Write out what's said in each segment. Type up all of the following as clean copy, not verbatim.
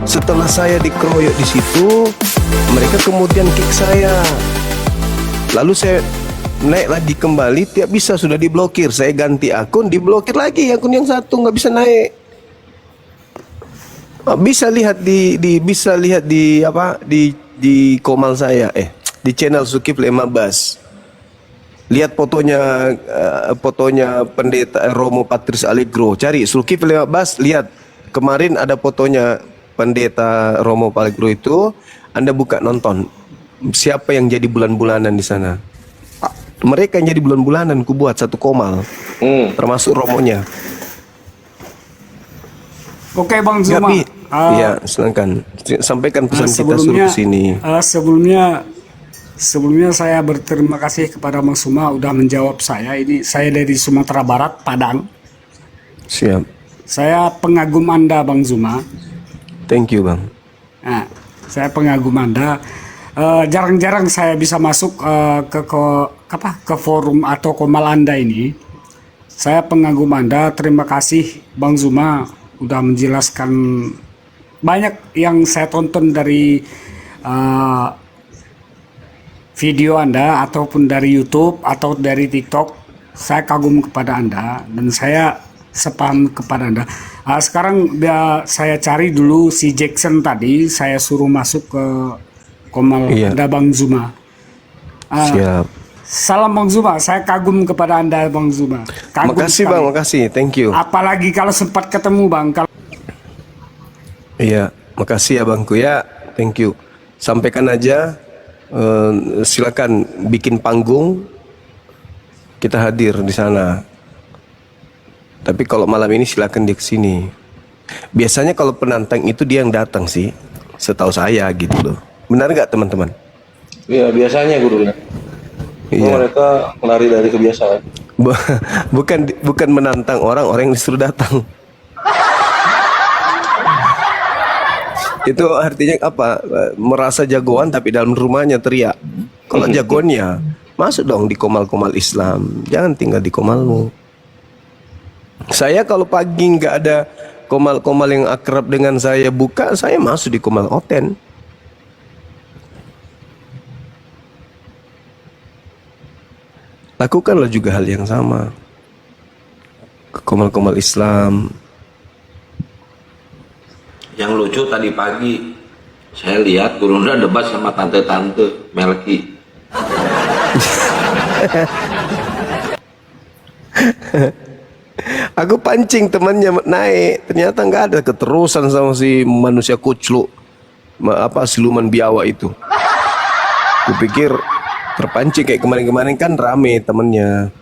Setelah saya dikeroyok di situ, mereka kemudian kick saya. Lalu saya naik lagi kembali, tidak bisa, sudah diblokir. Saya ganti akun, diblokir lagi akun yang satu, nggak bisa naik. Bisa lihat bisa lihat di apa di komal saya, di channel Zulkifli Mabas. Lihat fotonya pendeta Romo Patris Allegro. Cari Zulkifli Mabas, lihat kemarin ada fotonya pendeta Romo Allegro itu. Anda buka nonton. Siapa yang jadi bulan-bulanan di sana? Mereka yang jadi bulan-bulanan ku buat satu komal, termasuk Romonya. Oke Bang Zuma. Iya, silakan sampaikan pesan kita suruh ke sini. Sebelumnya saya berterima kasih kepada Bang Zuma udah menjawab saya. Ini saya dari Sumatera Barat, Padang. Siap. Saya pengagum Anda Bang Zuma. Thank you Bang. Nah, saya pengagum Anda. Jarang-jarang saya bisa masuk ke forum atau komal Anda ini. Saya pengagum Anda. Terima kasih Bang Zuma udah menjelaskan banyak yang saya tonton dari video Anda ataupun dari YouTube atau dari TikTok. Saya kagum kepada Anda dan saya sepaham kepada Anda. Sekarang saya cari dulu si Jackson tadi, saya suruh masuk ke komal Anda Bang Zuma. Siap. Salam Bang Zuma, saya kagum kepada Anda Bang Zuma. Kagum makasih sekali. Bang, makasih, thank you. Apalagi kalau sempat ketemu Bang. Iya, makasih ya Bangku ya, thank you. Sampaikan aja, silakan bikin panggung, kita hadir di sana. Tapi kalau malam ini silakan dia kesini. Biasanya kalau penantang itu dia yang datang sih, setahu saya gitu loh. Benar nggak teman-teman? Iya, biasanya gurunya. Iya. Mereka lari dari kebiasaan. Bukan menantang orang yang disuruh datang. Itu artinya apa? Merasa jagoan tapi dalam rumahnya teriak. Kalau jagoannya, masuk dong di komal-komal Islam. Jangan tinggal di komalmu. Saya kalau pagi nggak ada komal-komal yang akrab dengan saya buka, saya masuk di komal Oten. Lakukanlah juga hal yang sama. Ke komal-komal Islam. Yang lucu tadi pagi saya lihat Gurunda debat sama tante-tante Melki. Aku pancing temannya naik, ternyata nggak ada, keterusan sama si manusia kucluk, siluman biawak itu. Kupikir terpancing kayak kemarin-kemarin kan rame temennya.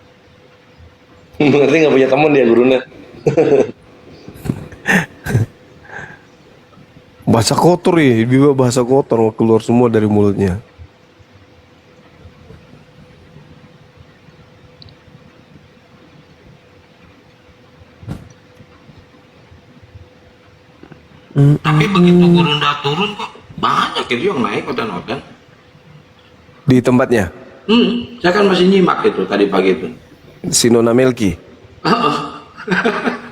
Berarti nggak punya teman dia Gurunda. Bahasa kotor ya, bahasa kotor keluar semua dari mulutnya. Tapi begitu Gurunda turun kok banyak itu yang naik oten-oten. Di tempatnya? Saya kan masih nyimak itu tadi pagi itu. Si Nona Melki?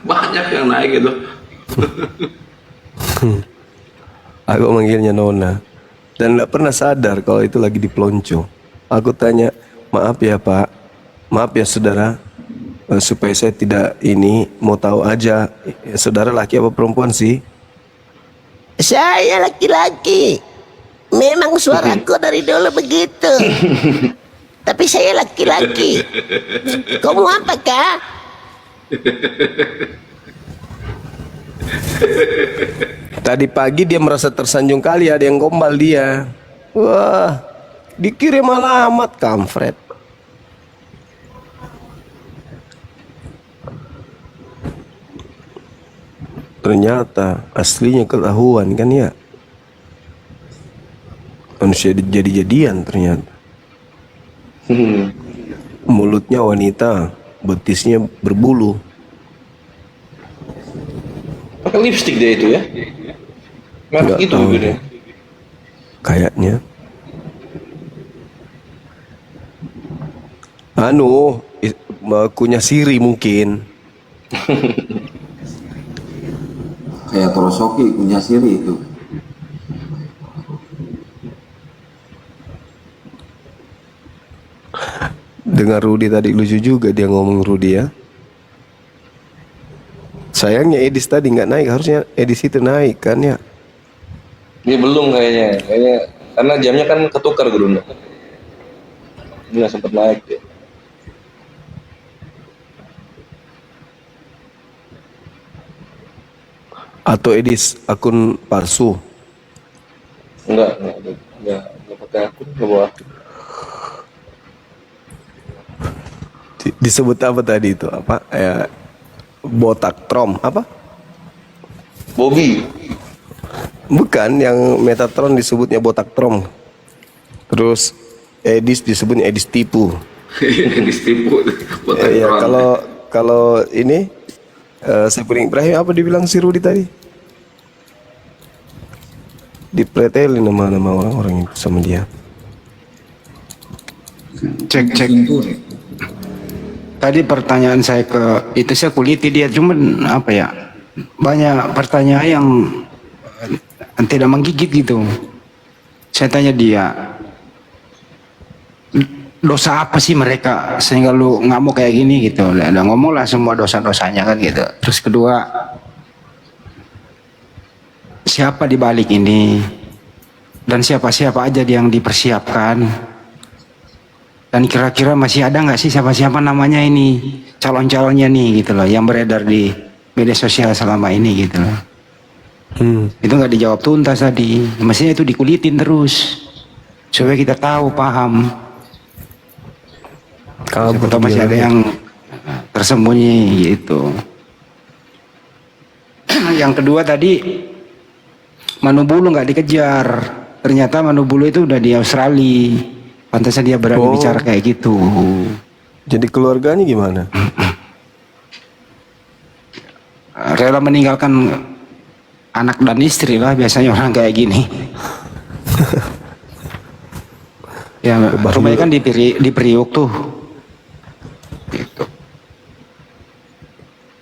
Banyak yang naik itu. Aku manggilnya Nona. Dan gak pernah sadar kalau itu lagi di pelonco. Aku tanya, maaf ya Pak, maaf ya saudara, supaya saya tidak mau tahu aja, saudara laki apa perempuan sih? Saya laki-laki. Memang suaraku dari dulu begitu. Tapi saya laki-laki. Kamu apa kak? Tadi pagi dia merasa tersanjung kali ada yang gombal dia. Wah, dikirim alamat kampret. Ternyata aslinya ketahuan kan ya. Manusia jadi-jadian ternyata. Mulutnya wanita, betisnya berbulu. Pakai lipstick dia itu ya? Merek itu gitu ya? Kayaknya. Kunyah siri mungkin. Kayak Torosoki punya siri itu. Dengar Rudi tadi lucu juga dia ngomong Rudi ya. Sayangnya Edis tadi nggak naik, harusnya Edis itu naik kan ya. Dia belum kayaknya karena jamnya kan ketukar Gurunda. Dia nggak sempat naik dia. Atau Edis akun palsu. Enggak pakai akun, enggak bawa akun. Disebut apa tadi itu? Apa? Botak Trom apa? Bobby. Bukan, yang Metatron disebutnya Botak Trom. Terus Edis disebutnya Edis tipu. Edis tipu. Ya, kalau ini Saiful Ibrahim apa dibilang si Rudi tadi? Dipretelin nama-nama orang-orang itu sama dia. Cek. Tadi pertanyaan saya ke itu saya kuliti dia, cuman apa ya, banyak pertanyaan yang tidak menggigit gitu. Saya tanya dia, dosa apa sih mereka sehingga lu nggak mau kayak gini gitu. Udah ngomong lah semua dosa-dosanya kan gitu. Terus kedua, siapa di balik ini dan siapa-siapa aja yang dipersiapkan. Dan kira-kira masih ada nggak sih siapa-siapa namanya ini calon-calonnya nih gitu loh yang beredar di media sosial selama ini gitu loh. Itu nggak dijawab tuntas tadi. Mestinya itu dikulitin terus supaya kita tahu, paham. Siapa tahu masih ada yang tersembunyi gitu. Yang kedua tadi, Manubulu nggak dikejar. Ternyata Manubulu itu udah di Australia. Pantasnya dia berani bicara kayak gitu. Jadi keluarganya gimana? Rela meninggalkan anak dan istri lah biasanya orang kayak gini. Ya rumahnya kan di Priuk tuh. Gitu.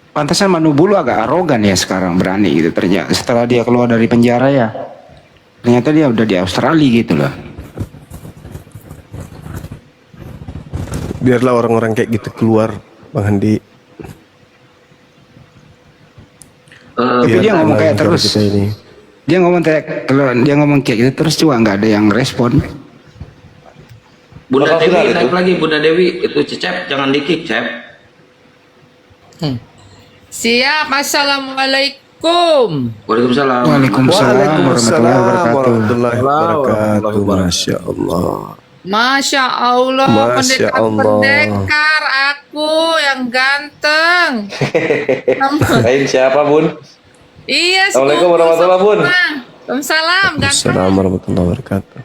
Pantasnya Manubulu agak arogan ya sekarang, berani gitu ternyata. Setelah dia keluar dari penjara ya, ternyata dia udah di Australia gitu loh. Biarlah orang-orang kayak gitu keluar, Bang Handi. Tapi dia ngomong kayak terus. Dia ngomong kayak gitu terus juga nggak ada yang respon. Bunda Bakal Dewi viral naik itu. lagi, Bunda Dewi itu Cecep jangan di-kick, Cep. Siap, assalamualaikum. Waalaikumsalam. Waalaikumsalam warahmatullahi wabarakatuh. Masya Allah. Masya Allah, Masya Allah. pendekar aku yang ganteng. Lain siapa, Bun? Iya, Assalamualaikum warahmatullahi wabarakatuh, Bun. Waalaikumsalam, ganteng. Assalamualaikum warahmatullahi wabarakatuh.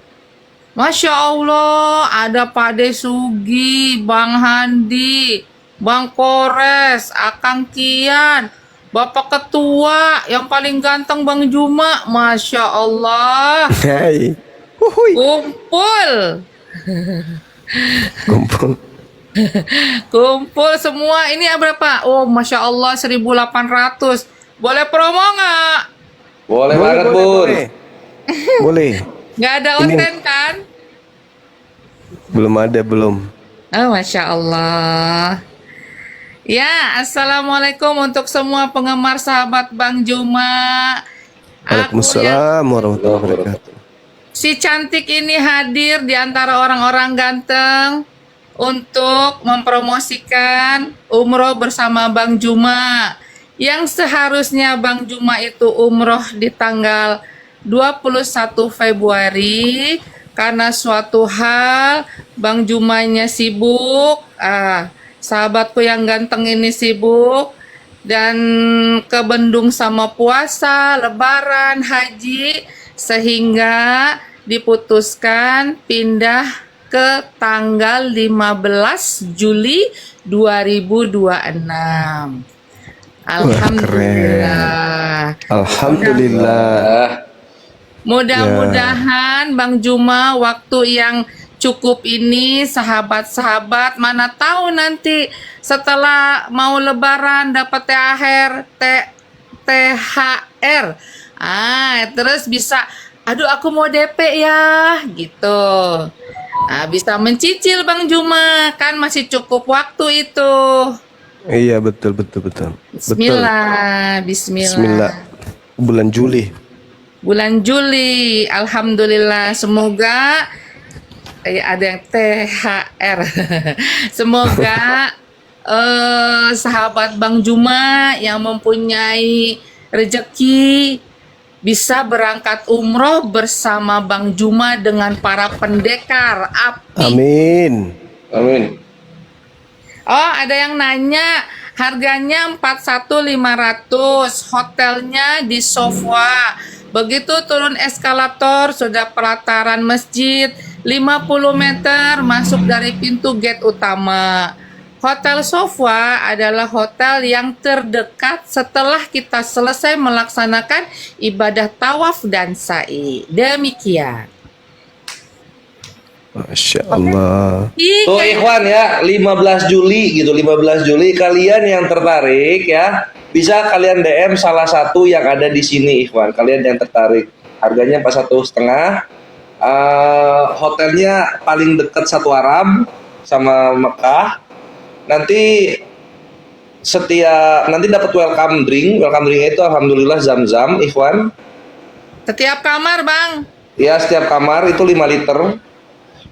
Masya Allah, ada Pade Sugi, Bang Handi, Bang Kores, Akang Kian, Bapak Ketua yang paling ganteng Bang Juma. Masya Allah, Hai. Wuhui. kumpul. Kumpul. Kumpul semua. Ini berapa? Oh, Masya Allah 1.800. Boleh promo nggak? Boleh banget, Bun. Boleh. Nggak ada Ini- onten kan? Belum. Oh, Masya Allah. Ya, Assalamualaikum untuk semua penggemar sahabat Bang Juma. Aku yang Waalaikumsalam warahmatullahi wabarakatuh. si cantik ini hadir di antara orang-orang ganteng untuk mempromosikan umroh bersama Bang Juma. Yang seharusnya Bang Juma itu umroh di tanggal 21 Februari karena suatu hal Bang Jumanya sibuk, sahabatku yang ganteng ini sibuk dan ke Bendung sama puasa, lebaran, haji, sehingga diputuskan pindah ke tanggal 15 Juli 2026. Alhamdulillah. Alhamdulillah. Mudah-mudahan Bang Juma waktu yang cukup ini sahabat-sahabat, mana tahu nanti setelah mau lebaran dapat THR Terus bisa, aduh aku mau DP ya, gitu. Bisa mencicil Bang Juma, kan masih cukup waktu itu. Iya, betul, betul, betul. Betul. Bismillah. Bismillah. Bulan Juli. Bulan Juli, alhamdulillah. Semoga ada yang THR. Semoga sahabat Bang Juma yang mempunyai rezeki bisa berangkat umroh bersama Bang Juma dengan para pendekar api. Amin. Amin. Oh, ada yang nanya harganya 41.500, hotelnya di Sofwa. Begitu turun eskalator sudah pelataran masjid 50 meter masuk dari pintu gate utama. Hotel Sofwa adalah hotel yang terdekat setelah kita selesai melaksanakan ibadah tawaf dan sa'i. Demikian. Masya Allah. Tuh Ikhwan ya, 15 Juli gitu, 15 Juli kalian yang tertarik ya, bisa kalian DM salah satu yang ada di sini Ikhwan. Kalian yang tertarik, harganya 41,5. Hotelnya paling dekat satu Arab sama Mekah. Nanti dapat welcome drink itu alhamdulillah Zam-Zam Ikhwan. Setiap kamar, Bang. Ya, setiap kamar itu 5 liter.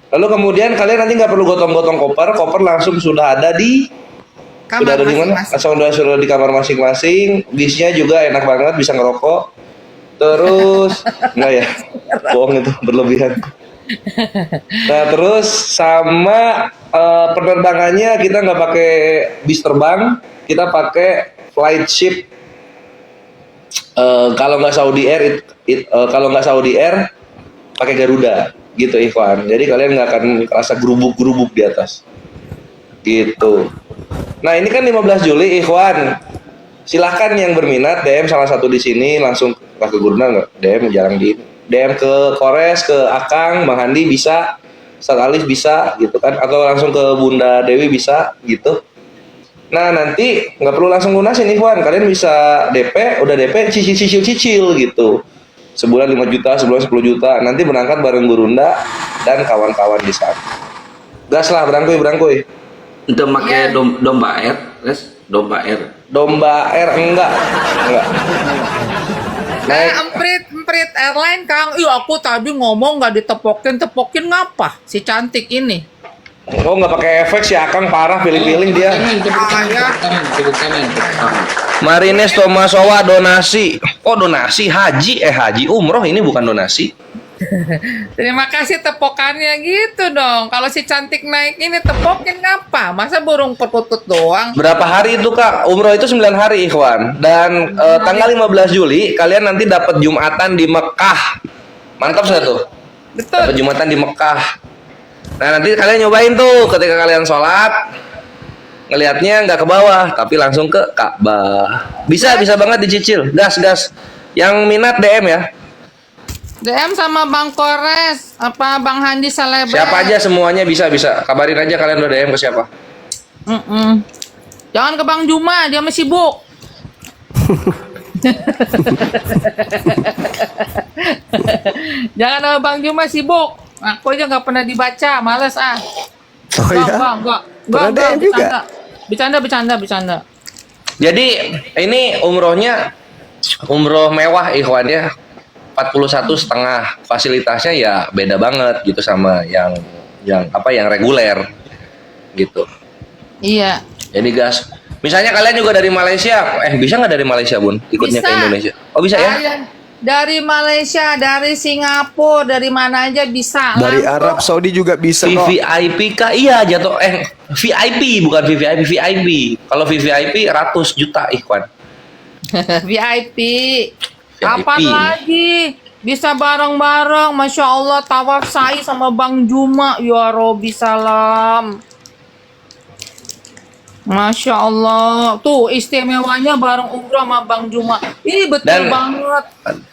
Lalu kemudian kalian nanti nggak perlu gotong-gotong koper langsung sudah ada di Kamar di mana? Sudah di kamar masing-masing. Bisnya juga enak banget, bisa ngerokok. Terus enggak ya? Bohong itu, berlebihan. Nah, terus sama penerbangannya kita nggak pakai bis terbang, kita pakai flight ship. Kalau nggak Saudi Air pakai Garuda gitu Ikhwan. Jadi kalian nggak akan kerasa gerubuk-gerubuk di atas gitu. Nah, ini kan 15 Juli Ikhwan. Silahkan yang berminat DM salah satu di sini, langsung ke Guruna, nggak DM, jarang di DM ke Kores, ke Akang, Bang Handi bisa, Ustaz Alif bisa gitu kan, atau langsung ke Bunda Dewi bisa gitu. Nah, nanti nggak perlu langsung lunasin Ikhwan, kalian bisa DP, udah DP cicil gitu. Sebulan 5 juta, sebulan 10 juta, nanti berangkat bareng Gurunda dan kawan-kawan di sana. Gas lah, berangkuy. Untuk pakai domba air, guys, domba air. Domba air enggak. Naik Emprit airline, Kang. Aku tadi ngomong nggak ditepokin ngapa? Si cantik ini. Oh, nggak pakai efek si Akang parah, pilih-pilih dia. Tepuk kanan. Marines Tomasowa donasi. Oh, donasi haji umroh, ini bukan donasi. Terima kasih tepokannya gitu dong. Kalau si cantik naik ini tepokin ngapa? Masa burung perkutut doang? Berapa hari itu Kak? Umroh itu 9 hari Ikhwan. Dan tanggal 15 Juli kalian nanti dapat Jumatan di Mekah. Mantap nggak tuh? Betul. Dapat Jumatan di Mekah. Nah, nanti kalian nyobain tuh ketika kalian sholat, ngelihatnya nggak ke bawah tapi langsung ke Ka'bah. Bisa banget dicicil. Gas. Yang minat DM ya. DM sama Bang Kores, apa Bang Handi Selebgram. Siapa aja semuanya bisa. Kabarin aja kalian udah DM ke siapa. Jangan ke Bang Juma, dia masih sibuk. Jangan sama Bang Juma sibuk. Aku aja nggak pernah dibaca, males ah. Oh ya? Enggak, bercanda. Jadi ini umroh mewah Ikhwan ya. 41,5. Fasilitasnya ya beda banget gitu sama yang reguler gitu. Iya. Jadi gas. Misalnya kalian juga dari Malaysia, bisa nggak dari Malaysia Bun ikutnya ke Indonesia? Oh bisa ya? Dari Malaysia, dari Singapura, dari mana aja bisa. Dari Arab Saudi juga bisa kok. VVIP kah? Iya jatuh VIP bukan VVIP, VIP. Kalau VVIP 100 juta Ikhwan. VIP. Kapan lagi bisa bareng-bareng? Masya Allah, tawaf sa'i sama Bang Juma. Ya Robi salam. Masya Allah. Tuh istimewanya bareng umrah sama Bang Juma. Ini betul banget.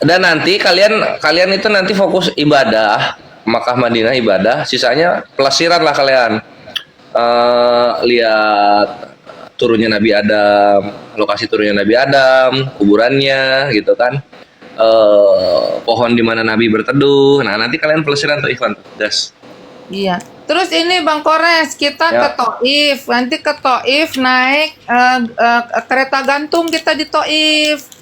Dan nanti kalian itu nanti fokus ibadah, Makkah Madinah ibadah, sisanya pelesiran lah kalian. Lihat turunnya Nabi Adam, lokasi turunnya Nabi Adam, kuburannya gitu kan. pohon di mana Nabi berteduh. Nah, nanti kalian pelesiran tuh Ikhwan. Gas. Iya. Terus ini Bang Kores, kita Ya. ke Toif. Nanti ke Toif naik kereta gantung kita di Toif.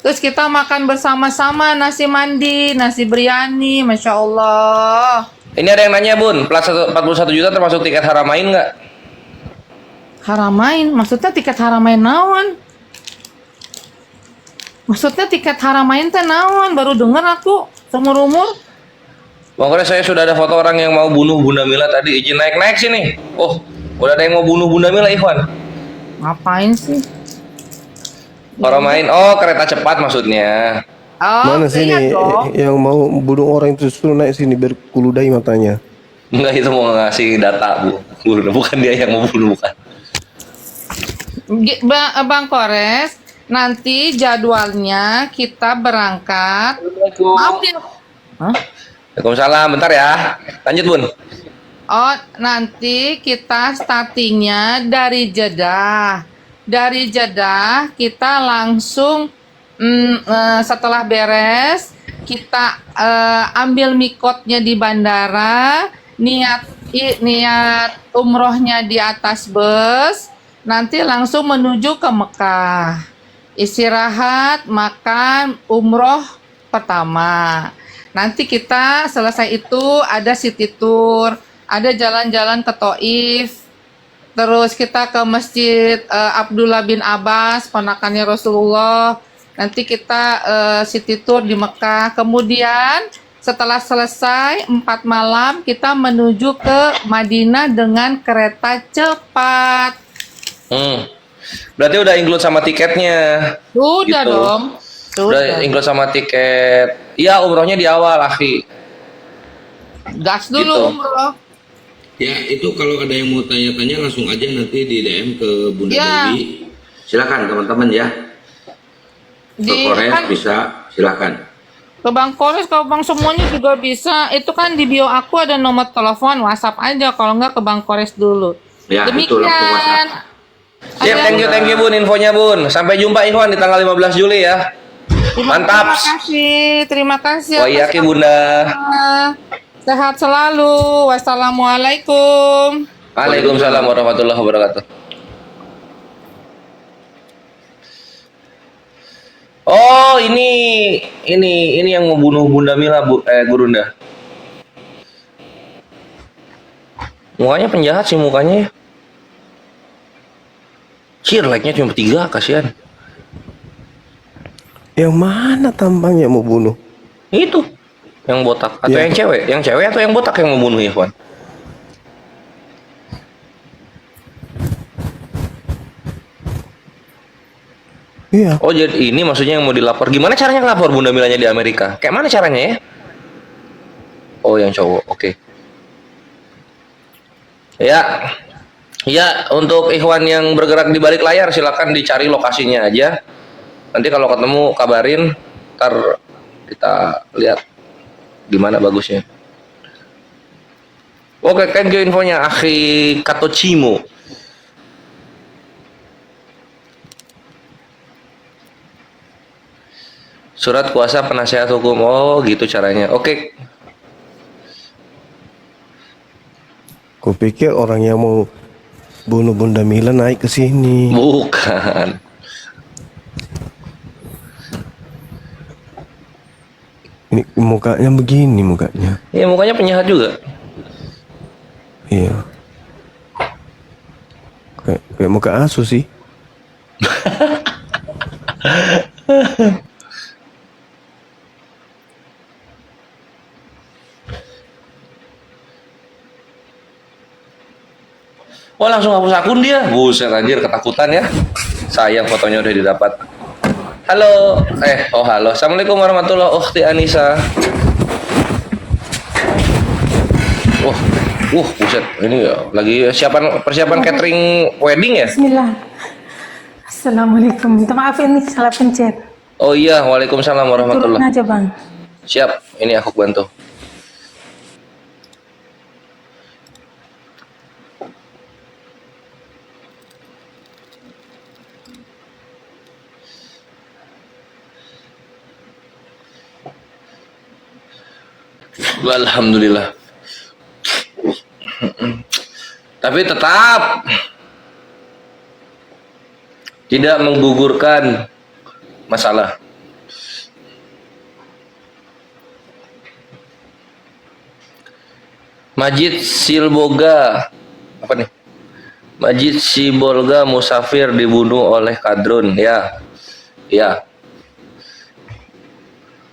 Terus kita makan bersama-sama nasi mandi, nasi biryani, Masya Allah. Ini ada yang nanya Bun, plat 41 juta termasuk tiket Haramain nggak? Haramain, maksudnya tiket Haramain naon? Maksudnya tiket Haramain teh naon? Baru denger aku seumur umur. Bang Kores, saya sudah ada foto orang yang mau bunuh Bunda Mila tadi. Izin naik-naik sini. Oh, udah ada yang mau bunuh Bunda Mila, Ikhwan. Ngapain sih? Haramain, oh kereta cepat maksudnya. Oh, Mana sini iya dong. yang mau bunuh orang itu suruh naik sini berkuludai matanya. Enggak, itu mau ngasih data Bu. Bukan dia yang mau bunuh, bukan. Bang Kores, nanti jadwalnya kita berangkat. Maaf ya. Hah? Waalaikumsalam, bentar ya. Lanjut Bun. Oh, nanti kita startingnya dari Jeddah. Dari Jeddah kita langsung setelah beres kita ambil mikotnya di bandara, niat umrohnya di atas bus, nanti langsung menuju ke Mekah. Istirahat, makan, umroh pertama. Nanti kita selesai itu ada city tour, ada jalan-jalan ke Taif. Terus kita ke Masjid Abdullah bin Abbas, ponakannya Rasulullah. Nanti kita city tour di Mekah. Kemudian setelah selesai 4 malam kita menuju ke Madinah dengan kereta cepat. Berarti udah include sama tiketnya. Sudah Gitu. dong. Udah Sudah. include sama tiket. Iya, umrohnya di awal, akhi. Gas dulu Gitu. umroh. Ya, itu kalau ada yang mau tanya-tanya langsung aja nanti di DM ke Bunda Ya. Dewi. Silakan teman-teman ya. Ke Korea Kan bisa, silakan. ke Bang Kores, ke Bang semuanya juga bisa. Itu kan di bio aku ada nomor telepon, WhatsApp aja. Kalau enggak ke Bang Kores dulu. Ya, itu langsung Demikian. WhatsApp. Siap, thank you Bun infonya Bun. Sampai jumpa Ikhwan di tanggal 15 Juli ya. Mantap. Terima kasih. Wa iyaki Bunda. Sehat selalu. Wassalamualaikum. Waalaikumsalam warahmatullahi wabarakatuh. Oh, ini yang membunuh Bunda Mila, Gurunda. Mukanya penjahat sih mukanya ya. Cir, like-nya cuma 3, kasihan. Yang mana tampangnya mau bunuh? Itu yang botak atau Iya. yang cewek? Yang cewek atau yang botak yang membunuh Ikhwan? Iya. Oh, jadi ini maksudnya yang mau dilapor. Gimana caranya ngelapor Bunda Milanya di Amerika? Kayak mana caranya ya? Oh, yang cowok. Oke. Ya. Ya, untuk Ikhwan yang bergerak di balik layar silakan dicari lokasinya aja. Nanti kalau ketemu kabarin, ntar kita lihat di mana bagusnya. Oke, thank you infonya Akhi Katochimo. Surat kuasa penasehat hukum. Oh, gitu caranya. Oke. Kupikir orang yang mau bunuh Bunda Mila naik ke sini. Bukan. Ini mukanya begini mukanya. Ya, mukanya penjahat juga. Iya. Kayak muka asu sih. Oh, langsung hapus akun dia. Buset anjir, ketakutan ya. Sayang fotonya udah didapat. Halo. Halo. Assalamualaikum warahmatullahi wabarakatuh. Ukhti Anissa. Buset. Ini lagi persiapan catering wedding ya? Bismillah. Assalamualaikum. Minta maaf ini salah pencet. Oh iya, waalaikumsalam Turun warahmatullahi. aja bang. Siap, ini aku bantu. Alhamdulillah. Tapi tetap tidak menggugurkan masalah. Majid Silboga apa nih? Majid Sibolga musafir dibunuh oleh kadrun. Ya, ya.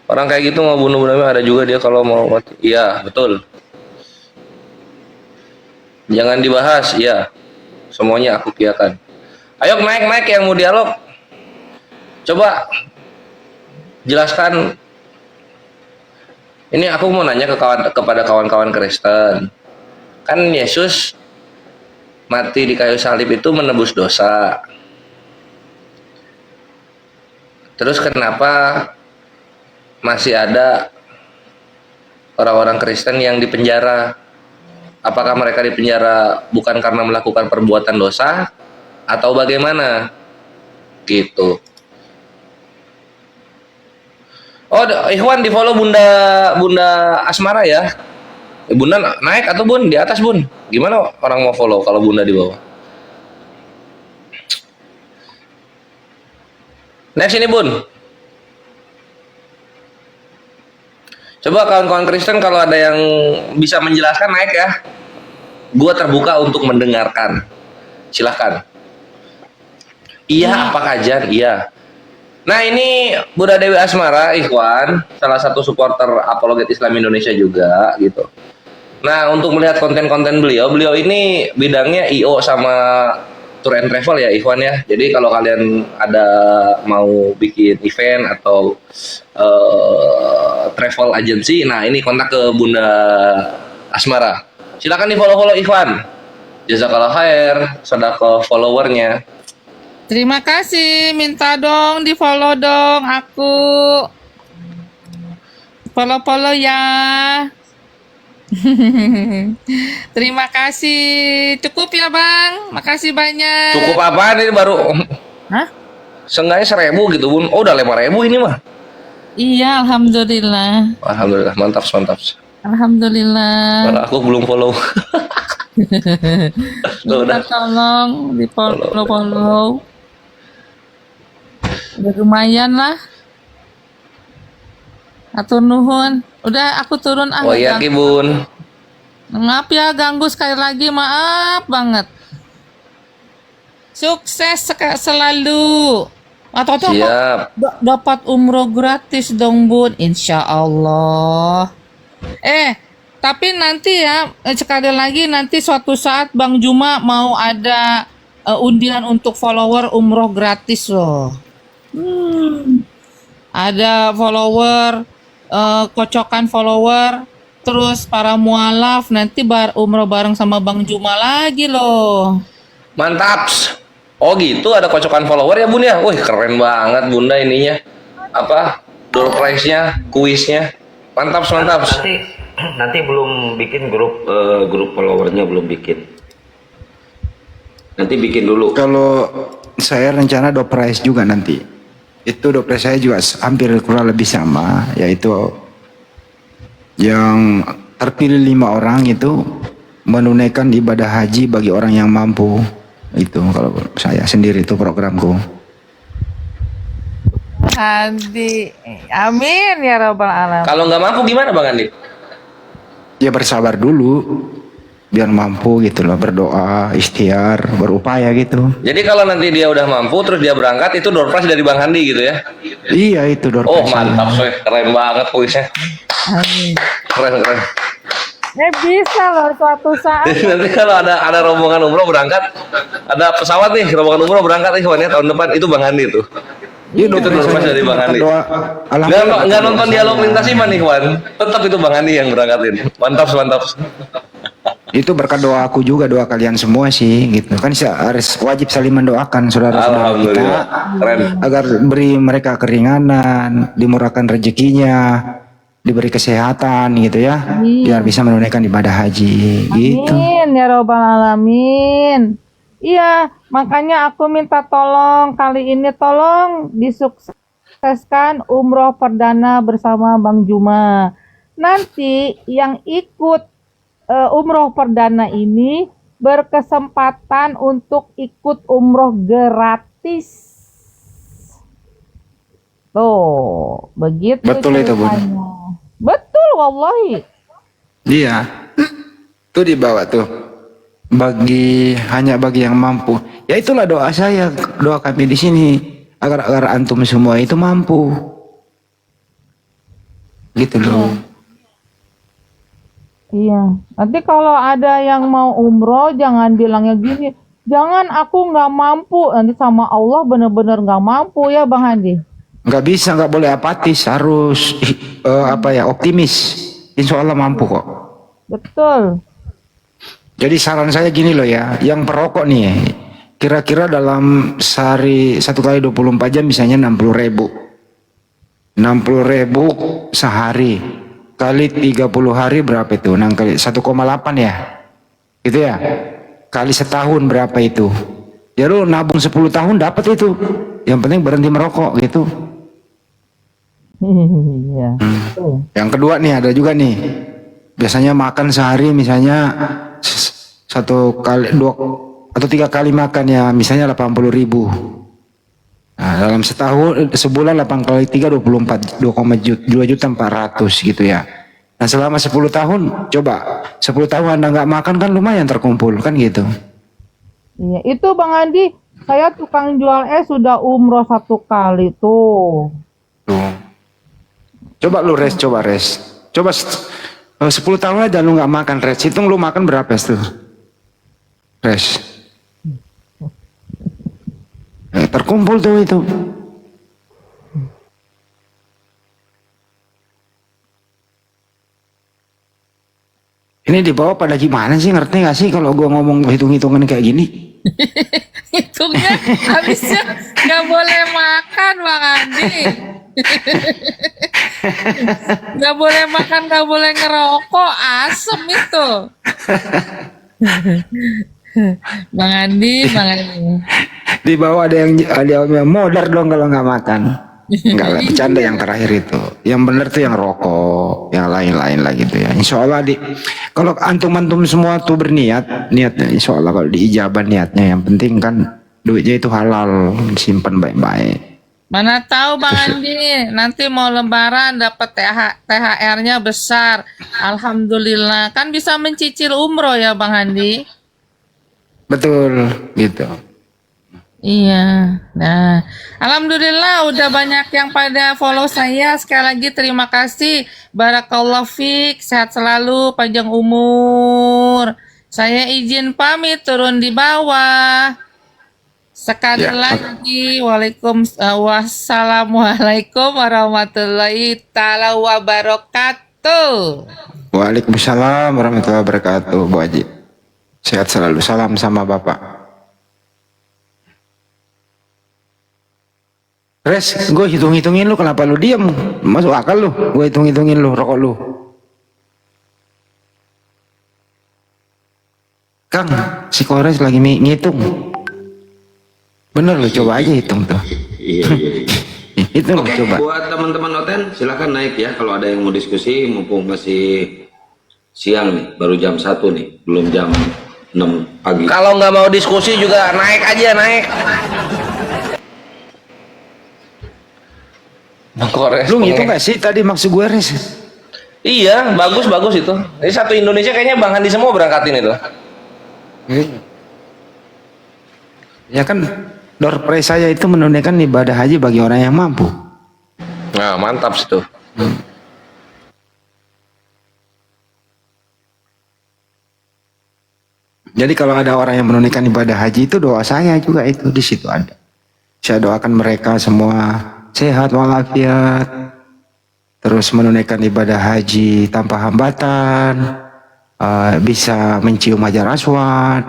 Orang kayak gitu mau bunuh-bunuh ada juga dia kalau mau mati. Iya, betul. Jangan dibahas, iya. Semuanya aku kiakan. Ayo naik yang mau dialog. Coba jelaskan. Ini aku mau nanya kepada kawan-kawan Kristen. Kan Yesus mati di kayu salib itu menebus dosa. Terus kenapa masih ada orang-orang Kristen yang dipenjara? Apakah mereka dipenjara bukan karena melakukan perbuatan dosa atau bagaimana? Gitu. Oh, Ikhwan di follow Bunda Asmara ya. Bunda naik atau Bun di atas Bun? Gimana orang mau follow kalau Bunda di bawah? Naik sini Bun. Coba kawan-kawan Kristen kalau ada yang bisa menjelaskan naik ya. Gua terbuka untuk mendengarkan. Silahkan. Iya, apa kajian? Iya. Nah ini Bunda Dewi Asmara, Ikhwan, salah satu supporter Apologet Islam Indonesia juga gitu. Nah untuk melihat konten-konten beliau ini bidangnya IO sama tour and travel ya Ikhwan ya. Jadi kalau kalian ada mau bikin event atau travel agency, nah ini kontak ke Bunda Asmara. Silakan di follow Ikhwan. Jazakallah khair, sedekah followernya. Terima kasih, minta dong di follow dong aku. Follow ya. Terima kasih. Cukup ya Bang, makasih banyak. Cukup apaan ini baru? Hah? Seenggaknya 1.000 gitu Bun. Oh udah 5.000 ini mah. Iya, alhamdulillah. Alhamdulillah, mantap. Alhamdulillah. Malah aku belum follow. Minta tolong di follow. Udah lumayan lah. Atur nuhun. Udah aku turun ah. Oh iya Ki Bun. Maaf ya ganggu sekali lagi, maaf banget. Sukses selalu. Atau Siap. dapat umroh gratis dong Bun, insya Allah. Tapi nanti ya sekali lagi nanti suatu saat Bang Juma mau ada undian untuk follower umroh gratis loh. Ada follower, kocokan follower, terus para mualaf nanti umroh bareng sama Bang Juma lagi loh. Mantap. Oh gitu ada kocokan follower ya Bun ya. Wih keren banget Bunda ininya. Apa? Door prize-nya, kuisnya. Mantap. Nanti belum bikin grup followernya belum bikin. Nanti bikin dulu. Kalau saya rencana door prize juga nanti. Itu door prize saya juga hampir kurang lebih sama, yaitu yang terpilih 5 orang itu menunaikan ibadah haji bagi orang yang mampu. Itu kalau saya sendiri itu programku. Andi, amin ya robbal alamin. Kalau nggak mampu gimana Bang Andi? Ya bersabar dulu, biar mampu gitu loh, berdoa, ikhtiar, berupaya gitu. Jadi kalau nanti dia udah mampu terus dia berangkat itu door prize dari Bang Andi gitu ya? Iya itu door Oh prize. mantap soy, keren banget kuisnya. Amin. Keren. Bisa loh suatu saat. Jadi nanti kalau ada rombongan umroh berangkat, ada pesawat nih rombongan umroh berangkat nih tahun depan itu Bang Andi tuh. Iya, Itu door prize dari Bang Andi. Nggak nonton dialog lintas iman nih Wan, tetap itu Bang Andi yang berangkatin. Mantap. Itu berkat doa aku juga, doa kalian semua sih gitu. Kan harus wajib saling mendoakan saudara-saudara kita Alhamdulillah, keren. agar beri mereka keringanan, dimurahkan rezekinya, diberi kesehatan gitu ya, biar bisa menunaikan ibadah haji gitu. Amin ya robbal alamin. Iya, makanya aku minta tolong kali ini tolong disukseskan umroh perdana bersama Bang Juma. nanti yang ikut umroh perdana ini berkesempatan untuk ikut umroh gratis. Tuh, begitu Betul itu, Bun. ceritanya. Betul, wallahi. Iya. Tuh dibawa tuh. Hanya bagi yang mampu. Ya itulah doa saya, doa kami di sini agar antum semua itu mampu. Gitu loh. Iya. Nanti kalau ada yang mau umroh, jangan bilangnya gini. Jangan, aku nggak mampu. Nanti sama Allah bener-bener nggak mampu ya, Bang Handi. Nggak bisa, nggak boleh apatis, harus optimis. Insya Allah mampu kok. Betul. Jadi saran saya gini loh ya, yang perokok nih, kira-kira dalam sehari 1 kali 24 jam misalnya 60.000. 60.000 sehari kali 30 hari berapa itu? 6 kali 1,8 ya, gitu ya. Kali setahun berapa itu? Ya lu nabung 10 tahun dapat itu. Yang penting berhenti merokok gitu. Iya. Yang kedua nih ada juga nih. Biasanya makan sehari misalnya 1 kali 2 atau 3 kali makan ya misalnya 80.000. Nah, dalam sebulan 8 kali 3 24 2,400 gitu ya. Nah selama 10 tahun coba 10 tahun Anda nggak makan kan lumayan terkumpul kan gitu. Iya, itu Bang Andi, saya tukang jual es sudah umroh 1 kali tuh. Tuh. Coba lu res, coba 10 tahun aja lu nggak makan res, hitung lu makan berapa tuh res. Terkumpul tuh itu. Ini di bawah pada gimana sih, ngerti gak sih kalau gua ngomong hitung-hitungan kayak gini? Hitungnya habisnya nggak boleh makan Bang Andi. Nggak boleh makan, nggak boleh ngerokok, asem itu. Bang Andi. Di bawah ada yang modar dong kalau nggak makan. Enggak lah, bercanda yang terakhir itu. Yang benar tuh yang rokok, yang lain-lain lah gitu ya. Insya Allah kalau antum-antum semua tuh berniat, niatnya insya Allah kalau diijabah niatnya, yang penting kan duitnya itu halal, simpan baik-baik. Mana tahu Bang Andi, nanti mau lebaran dapat THR-nya besar. Alhamdulillah, kan bisa mencicil umroh ya Bang Andi. Betul, gitu. Iya, nah, alhamdulillah udah banyak yang pada follow saya. Sekali lagi terima kasih. Barakallah fiik, sehat selalu, panjang umur. Saya izin pamit turun di bawah. Sekali lagi, wassalamualaikum warahmatullahi taala wabarakatuh. Waalaikumsalam warahmatullahi wabarakatuh, Bu Haji. Sehat selalu, salam sama Bapak. Res, gue hitung-hitungin lu, kenapa lu diam? Masuk akal lu, gue hitung-hitungin lu, rokok lu. Kang, si Kores lagi ngitung. Bener lu, coba aja hitung tuh. Iya. Itu Oke, coba. buat teman-teman Oten silakan naik ya kalau ada yang mau diskusi, mumpung masih siang nih, baru jam 1 nih, belum jam 6 pagi. Kalau nggak mau diskusi juga naik aja, naik. Kores. Lu ngitung gak sih tadi maksud gue, Res? Iya, bagus itu. Jadi satu Indonesia kayaknya Bang Handi semua berangkatin itu. Ya kan, door prize saya itu menunaikan ibadah haji bagi orang yang mampu. Nah, mantap situ. Jadi kalau ada orang yang menunaikan ibadah haji itu doa saya juga itu di situ ada. Saya doakan mereka semua sehat walafiat, terus menunaikan ibadah haji tanpa hambatan, bisa mencium Hajar Aswad,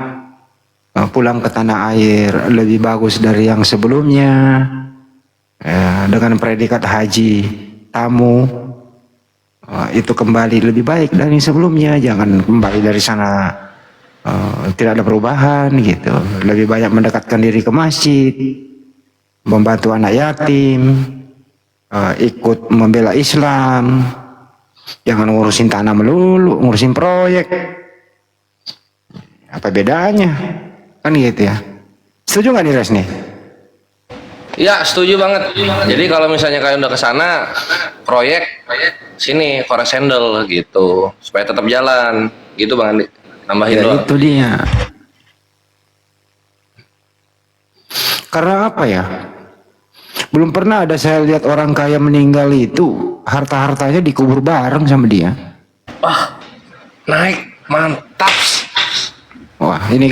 pulang ke tanah air lebih bagus dari yang sebelumnya, dengan predikat haji tamu itu kembali lebih baik dari sebelumnya, jangan kembali dari sana tidak ada perubahan gitu, lebih banyak mendekatkan diri ke masjid, membantu anak yatim, ikut membela Islam, Jangan ngurusin tanah melulu, ngurusin proyek. Apa bedanya? Kan gitu ya. Setuju nggak nih Res nih? Ya, setuju banget. Jadi kalau misalnya kalian udah ke sana, proyek sini Forest Handle gitu, supaya tetap jalan. Gitu Bang Andi. Nambahin Ya doang. itu dia. Karena apa ya? Belum pernah ada saya lihat orang kaya meninggal itu harta-hartanya dikubur bareng sama dia. Wah, naik, mantap. Wah, ini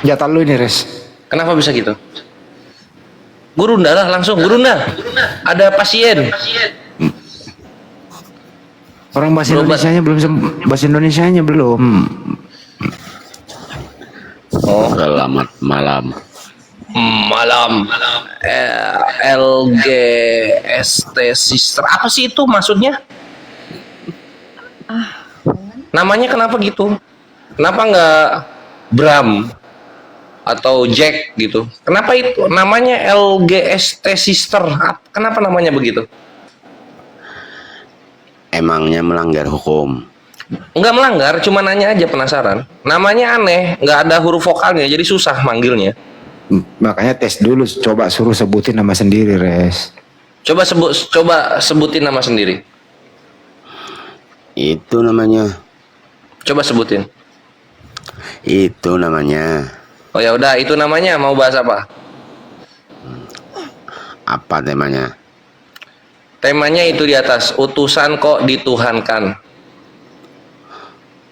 jatah lu ini, Res. Kenapa bisa gitu? Gurunda lah langsung, Gurunda. Ada pasien. Orang bahasa Berobat. Indonesianya belum bahasa Indonesianya belum. Oh, Selamat malam. malam. LGST Sister. Apa sih itu maksudnya? Namanya kenapa gitu? Kenapa nggak Bram atau Jack gitu? Kenapa itu namanya LGST Sister? Kenapa namanya begitu? Emangnya melanggar hukum? Nggak melanggar, cuma nanya aja penasaran. Namanya aneh, nggak ada huruf vokalnya, jadi susah manggilnya. Makanya tes dulu, coba suruh sebutin nama sendiri, Res. Coba sebutin nama sendiri. Itu namanya. Coba sebutin. Itu namanya. Oh ya udah, itu namanya. Mau bahas apa? Apa temanya? Temanya itu di atas. Utusan kok dituhankan.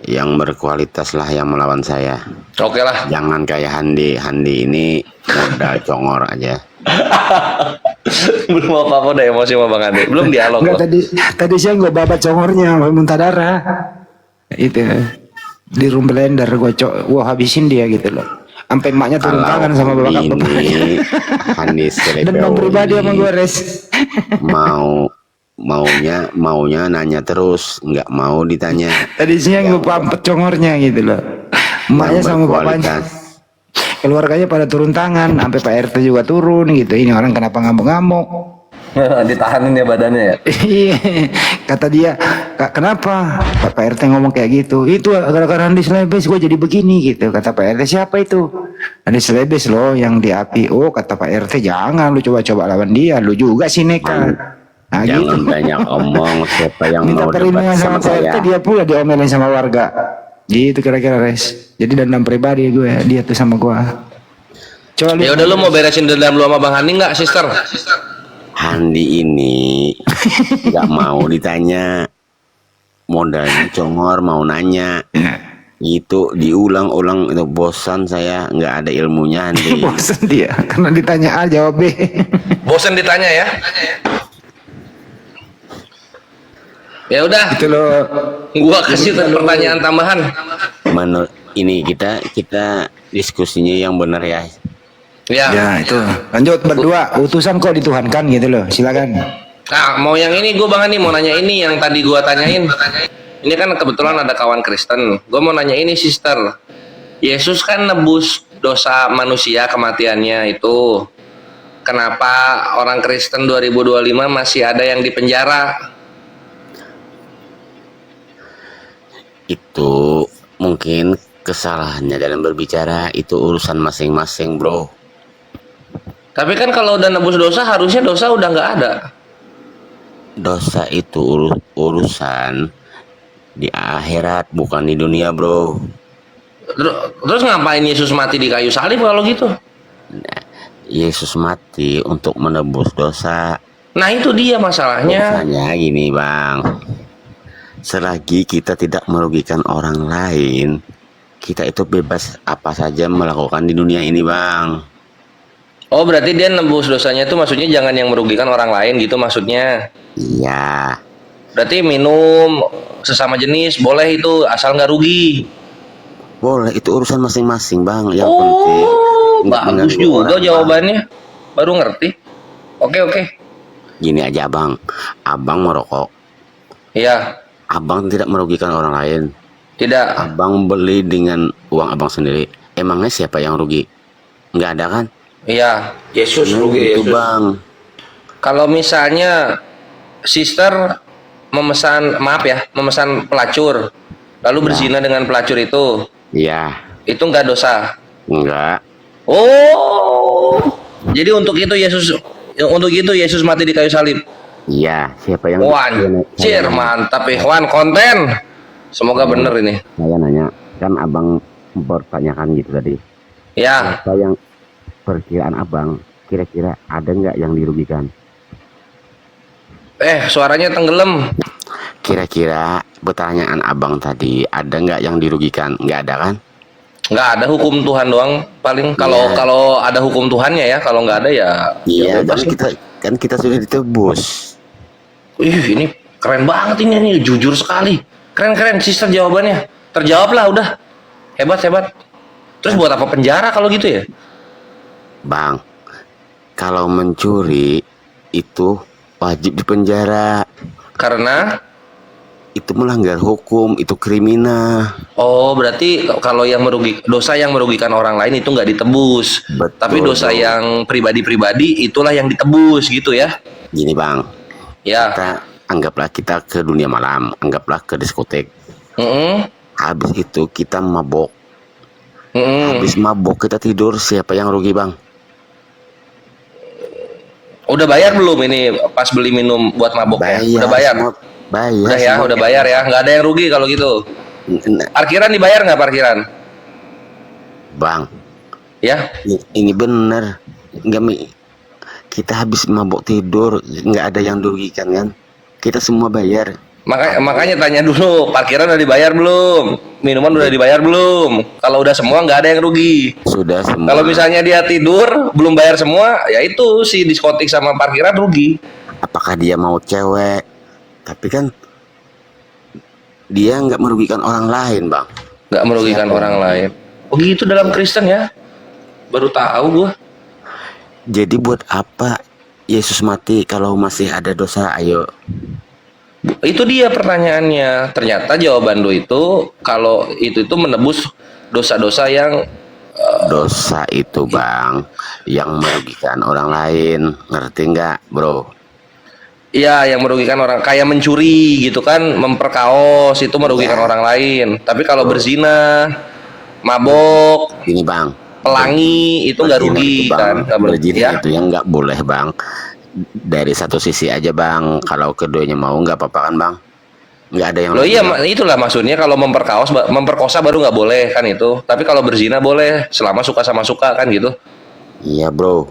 Yang berkualitas lah yang melawan saya. Oke lah. Jangan kayak Handi. Handi ini modal congor aja. Belum apa-apa udah emosi sama Bang Ade. Belum dialog Enggak, loh. tadi siang gue babat congornya, muntah darah. Itu di room blender gue wah habisin dia gitu loh. Sampai emaknya turun tangan sama bapak ini Handi dendam pribadi sama gue, Res. maunya nanya terus, nggak mau ditanya. Tadi siang gue pampet congornya gitu loh. Emaknya Yang sama bapaknya. berkualitas. Keluarganya pada turun tangan, sampai Pak RT juga turun gitu. Ini orang kenapa ngamuk-ngamuk? Ditahanin ya badannya ya. Iya, kata dia, "Kak, kenapa Pak RT ngomong kayak gitu?" Itu gara-gara Andi Slebes gue jadi begini gitu. Kata Pak RT, siapa itu? Andi Slebes loh yang di API. Oh, kata Pak RT, jangan lu coba-coba lawan dia, lu juga sih nekat. Nah, Jangan gitu. banyak omong. Siapa yang Minta mau perlindungan debat sama sama Pak RT, saya? dia pula diomelin sama warga. Gitu kira-kira, Res. Jadi dendam pribadi gue, dia tuh sama gue. Coba Ya udah, lu mau beresin dendam lu sama Bang Handi nggak, sister? Handi ini nggak mau ditanya, modalnya congor, mau nanya. Itu diulang-ulang, itu bosan saya, nggak ada ilmunya Handi. bosan dia karena ditanya A jawab B. Bosen ditanya ya? Ya udah, Itu loh. gua kasih pertanyaan tambahan. Menurut ini kita diskusinya yang benar ya. Ya. Ya itu. Lanjut berdua. Utusan kok dituhankan gitu loh. Silakan. Nah, mau yang ini gue Bang Andi mau nanya ini yang tadi gua tanyain. Ini kan kebetulan ada kawan Kristen. Gue mau nanya ini, sister. Yesus kan nebus dosa manusia kematiannya itu. Kenapa orang Kristen 2025 masih ada yang di penjara? Itu mungkin kesalahannya dalam berbicara, itu urusan masing-masing, bro. Tapi kan kalau udah nebus dosa harusnya dosa udah nggak ada. Dosa itu urusan di akhirat, bukan di dunia, bro. Terus ngapain Yesus mati di kayu salib kalau gitu? Yesus mati untuk menebus dosa. Nah itu dia masalahnya. Dosanya gini, bang. Selagi kita tidak merugikan orang lain, kita itu bebas apa saja melakukan di dunia ini, bang. Oh berarti dia nebus dosanya itu maksudnya jangan yang merugikan orang lain gitu maksudnya. Iya. Berarti minum sesama jenis boleh itu asal nggak rugi. Boleh, itu urusan masing-masing, bang. Yang penting nggak Bagus mengganggu juga orang, Bang. jawabannya. Baru ngerti. Oke. Gini aja, bang. Abang merokok, Iya. abang tidak merugikan orang lain. Tidak. Abang beli dengan uang abang sendiri. Emangnya siapa yang rugi? Nggak ada kan? Iya. Yesus Itu, bang. Kalau misalnya sister memesan pelacur, lalu berzina dengan pelacur Iya, itu nggak dosa. enggak. Oh, jadi untuk itu Yesus mati di kayu salib. Iya, siapa yang Wancir, mantap Ikhwan, konten. Semoga bener ini. Saya nanya, kan abang bertanyakan gitu tadi. Ya, Apa yang perkiraan abang, kira-kira ada nggak yang dirugikan? suaranya tenggelam. Kira-kira pertanyaan abang tadi, ada nggak yang dirugikan? Nggak ada kan? Nggak ada, hukum Tuhan doang. Paling kalau Iya. kalau ada hukum Tuhannya ya, kalau nggak ada ya. Iya, bebas. kan kita sudah ditebus. Ini keren banget ini nih, jujur sekali. Keren sister jawabannya. Terjawab lah udah. Hebat. Terus buat apa penjara kalau gitu ya? Bang, kalau mencuri itu wajib dipenjara. Karena Itu melanggar hukum, itu kriminal. oh, berarti kalau dosa yang merugikan orang lain itu nggak ditebus. Betul, Tapi dosa dong. yang pribadi-pribadi itulah yang ditebus gitu ya. Gini bang, Ya. anggaplah kita ke dunia malam, anggaplah ke diskotek. Mm-mm. Habis itu kita mabok. Mm-mm. Habis mabok kita tidur, siapa yang rugi bang? Udah bayar belum ini pas beli minum buat maboknya? Udah bayar? semua bayar. Udah ya, semua. udah bayar ya. Nggak ada yang rugi kalau gitu. Nah, Parkiran dibayar nggak parkiran? bang, Ya. ini bener. Kita habis mabok tidur, nggak ada yang dirugikan kan? Kita semua bayar. Makanya tanya dulu, parkiran udah dibayar belum? Minuman udah dibayar belum? Kalau udah semua nggak ada yang rugi. Sudah semua. Kalau misalnya dia tidur belum bayar semua, ya itu si diskotik sama parkiran rugi. Apakah dia mau cewek? Tapi kan dia nggak merugikan orang lain bang. Nggak merugikan orang lain. Oh gitu dalam Kristen ya? Baru tahu gua. Jadi buat apa Yesus mati kalau masih ada dosa? Ayo. Itu dia pertanyaannya. Ternyata jawaban lo itu kalau itu menebus dosa-dosa yang Dosa itu bang yang merugikan orang lain, ngerti nggak bro? ya yang merugikan orang, kayak mencuri gitu kan, memperkaos itu merugikan orang lain. Tapi kalau berzina, mabok, Ini bang, pelangi itu nggak berzina rugi itu, bang. kan? Nggak Berzina ya? itu yang nggak boleh bang. Dari satu sisi aja bang, kalau keduanya mau nggak apa-apa kan bang? Nggak ada yang Loh rugi, iya, Bang. itulah maksudnya kalau memperkosa baru nggak boleh kan itu. Tapi kalau berzina boleh selama suka sama suka kan gitu. Iya bro.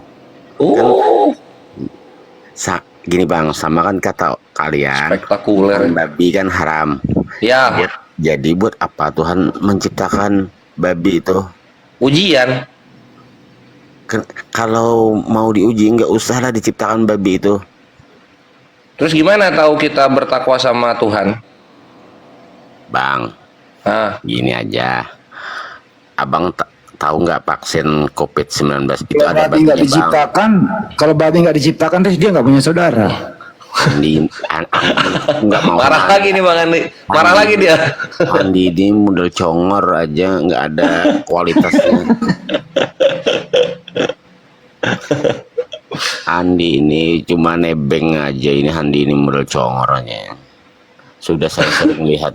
Oh, Gini bang, sama kan kata kalian, spektakuler. babi kan haram. Ya, Jadi buat apa Tuhan menciptakan babi itu? ujian. Kalau mau diuji nggak usahlah diciptakan babi itu. Terus gimana tahu kita bertakwa sama Tuhan? Bang, Nah, gini aja. Abang tahu nggak vaksin COVID-19 itu Kalau ada babi nggak babinya bang. diciptakan, kalau babi nggak diciptakan, terus dia nggak punya saudara. Andi nggak mau. marah lagi nih Bang Andi. Marah lagi dia. Andi ini model congor aja, nggak ada kualitasnya. Andi ini cuma nebeng aja, ini Andi ini model congornya. Sudah saya sering lihat.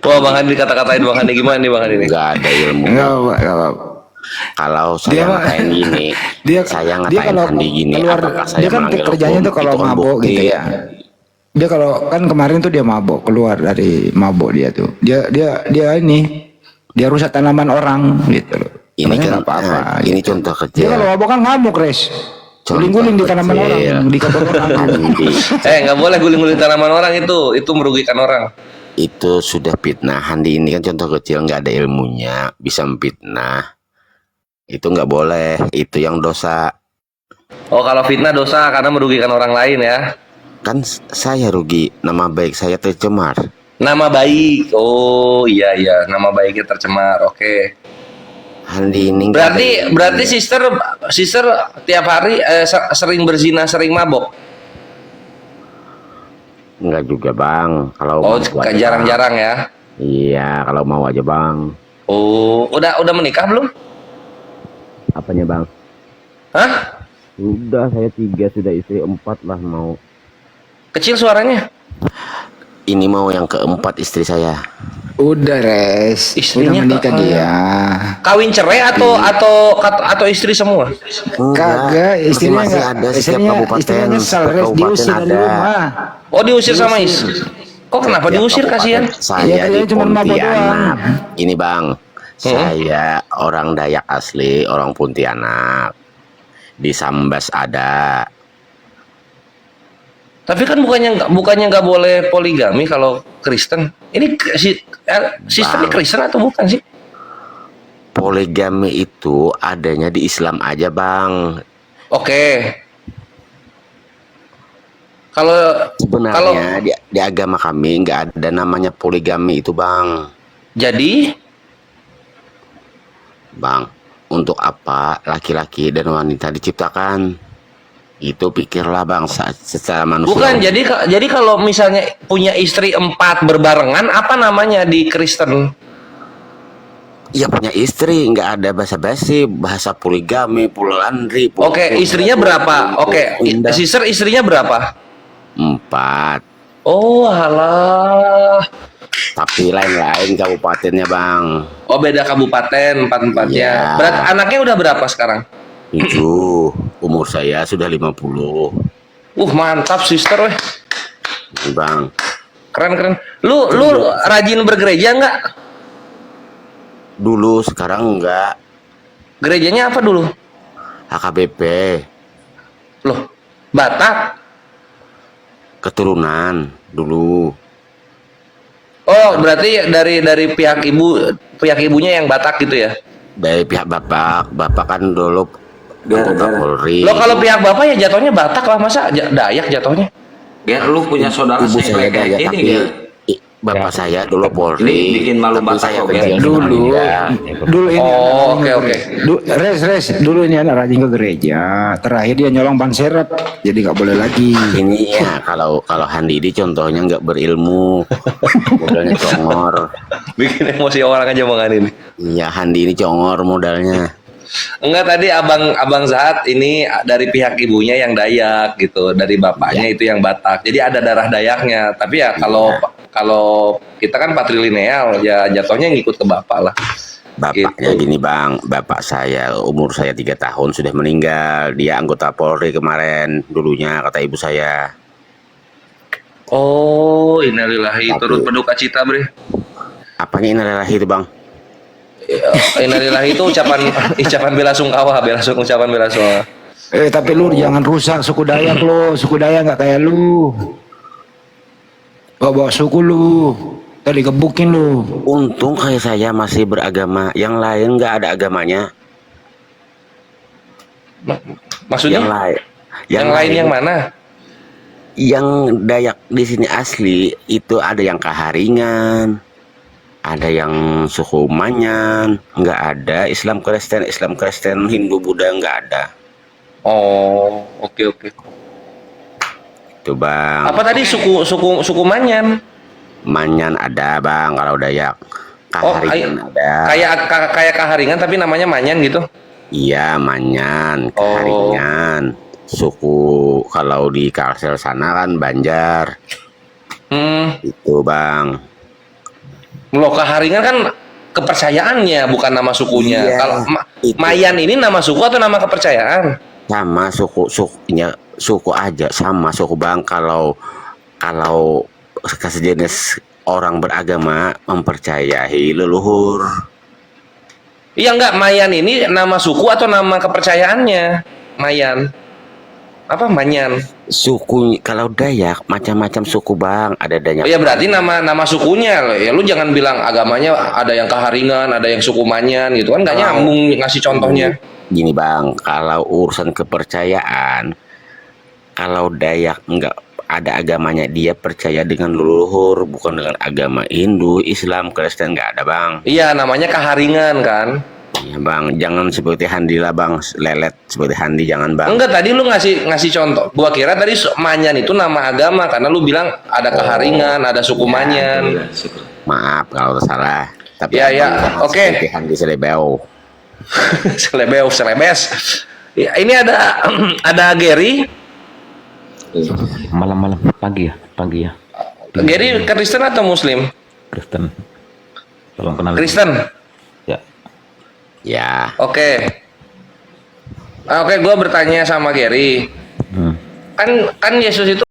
Wah, Bang Andi kata-katain Bang Andi gimana nih Bang Andi nih? Nggak ada ilmu. Nggak apa. Kalau Dia saya mah- ngatain gini, saya ngatain kalau Andi gini, keluar, apakah saya dia kan melanggar kerjanya hukum? tuh kalau Itu kan mabok bukti. gitu ya. Dia kalau kan kemarin tuh dia mabok, keluar dari mabok dia tuh. Dia ini dia rusak tanaman orang gitu loh. Ini Sebenarnya kan nggak apa-apa. ini gitu. contoh Dia kecil. kalau mabok kan ngamuk, Res. Guling-guling di tanaman kecil. orang, di kebun orang. Andi, Nggak boleh guling-guling tanaman orang itu merugikan orang. itu sudah fitnah. Andi ini kan contoh kecil, nggak ada ilmunya, bisa memfitnah. Itu nggak boleh, itu yang dosa. Oh, kalau fitnah dosa karena merugikan orang lain ya. Kan saya rugi, nama baik saya tercemar. Nama baik. Oh, iya, nama baiknya tercemar. Oke. Andi ini nggak ada Berarti sister tiap hari sering berzina, sering mabok. nggak juga bang. Kalau Oh, mau aja, jarang-jarang ya. Bang. Iya, kalau mau aja bang. Oh, udah menikah belum? Apanya bang? Hah? Sudah, saya 3, sudah istri 4 lah mau. Kecil suaranya. Ini mau yang keempat istri saya. Udah res, Istrinya udah menikah dia. Kawin cerai atau istri semua? Kagak, istrinya masih nggak, ada setiap istrinya kabupaten. nyesel Setiap res, kabupaten diusir dari ada. rumah. Oh, diusir sama istri. Kok kenapa Setiap diusir, kabupaten. kasihan? Saya Iya, di kalian cuma mabok Pontianak. doang. Ini bang, saya orang Dayak asli, orang Pontianak. Di Sambas ada. Tapi kan bukannya nggak boleh poligami kalau Kristen. Ini sistemnya Kristen atau bukan sih? Poligami itu adanya di Islam aja bang. Oke. Kalau Sebenarnya di agama kami nggak ada namanya poligami itu bang. jadi Bang, untuk apa laki-laki dan wanita diciptakan? Itu pikirlah bang secara manusia. bukan jadi kalau misalnya punya istri 4 berbarengan, apa namanya di Kristen? Ya punya istri, nggak ada basa-basi, bahasa poligami, polyandry. Oke, istrinya berapa? Oke, sister istrinya berapa? 4. Oh, alah. Tapi lain-lain kabupatennya bang. Oh, beda kabupaten, 4-4-nya. Iya. Berarti anaknya udah berapa sekarang? 7. Umur saya sudah 50. Mantap, sister weh. Bang, Keren. Lu rajin bergereja nggak? dulu sekarang enggak. Gerejanya apa dulu? HKBP, Loh, Batak. keturunan dulu. Oh, berarti dari pihak ibunya yang Batak gitu ya? Dari pihak bapak kan dulu anggota Polri. Lo kalau pihak bapak ya jatuhnya Batak lah, masa Dayak jatuhnya? Ger, lu punya saudara Ibu saya kayak Dayak, ini, tapi Ger. bapak saya dulu Polri. Ini bikin malu tapi Batak saya kok, kecil Ger. sama Dulu, dia. dulu ini Oh, oke. res, dulu ini anak rajin ke gereja. Terakhir dia nyolong ban serep, jadi nggak boleh lagi. Ini ya kalau Handi ini contohnya nggak berilmu, modalnya congor. Bikin emosi orang aja omongan ini. Iya, Handi ini congor modalnya. Enggak, tadi abang Zahat ini dari pihak ibunya yang Dayak gitu, dari bapaknya itu yang Batak. Jadi ada darah Dayaknya. Tapi ya kalau kita kan patrilineal, ya jatuhnya ngikut ke bapak lah. Bapaknya Gitu. gini bang, bapak saya umur saya 3 tahun sudah meninggal. Dia anggota Polri kemarin dulunya kata ibu saya. Oh, innalillahi, Tapi- turut berduka cita, Bre. Apanya ini adalah itu bang? Innalillahi itu ucapan bela sungkawa, ucapan bela sungkawa. Tapi lu jangan rusak suku Dayak lo, suku Dayak nggak kayak lu. Bawa suku lu, tadi gebukin lu. Untung kayak saya masih beragama, yang lain nggak ada agamanya. Maksudnya? Yang lain yang mana? Yang Dayak di sini asli itu ada yang Kaharingan, ada yang suku Manyan, nggak ada Islam Kristen, Hindu, Buddha nggak ada. Oh, oke. Itu bang. Apa tadi suku Manyan? Manyan ada bang kalau Dayak. Kaharingan ada. Kayak Kaharingan tapi namanya Manyan gitu. Iya Manyan, Kaharingan. Suku kalau di Kalsel sana kan Banjar. Itu bang. Loh, Kaharingan kan kepercayaannya, bukan nama sukunya. Iya, Kalau itu. Mayan ini nama suku atau nama kepercayaan? Sama suku aja sama suku bang. Kalau sejenis orang beragama mempercayai leluhur. Iya, enggak, Mayan ini nama suku atau nama kepercayaannya? Mayan. Apa Manyan? Suku kalau Dayak macam-macam suku bang. Ada Dayak. Oh ya, berarti nama sukunya. Ya lu jangan bilang agamanya ada yang Kaharingan, ada yang suku Manyan gitu kan, nggak nyambung ngasih contohnya. Gini bang, kalau urusan kepercayaan, kalau Dayak nggak ada agamanya, dia percaya dengan leluhur, bukan dengan agama Hindu, Islam, Kristen, nggak ada bang. Iya, namanya Kaharingan kan. Iya bang, jangan seperti Handi lah bang, lelet seperti Handi jangan bang. Enggak, tadi lu ngasih contoh. Gua kira tadi Manyan itu nama agama karena lu bilang ada Kaharingan, ada suku Manyan. Maaf kalau salah. Tapi Ya, abang oke. seperti Handi Selebeo. Selebes. Ya, ini ada Gary. Malam-malam, pagi ya. Gary Kristen atau Muslim? Kristen. Tolong kenal. Kristen. Ya. Ya, Oke. Oke, gue bertanya sama Gary. Kan Yesus itu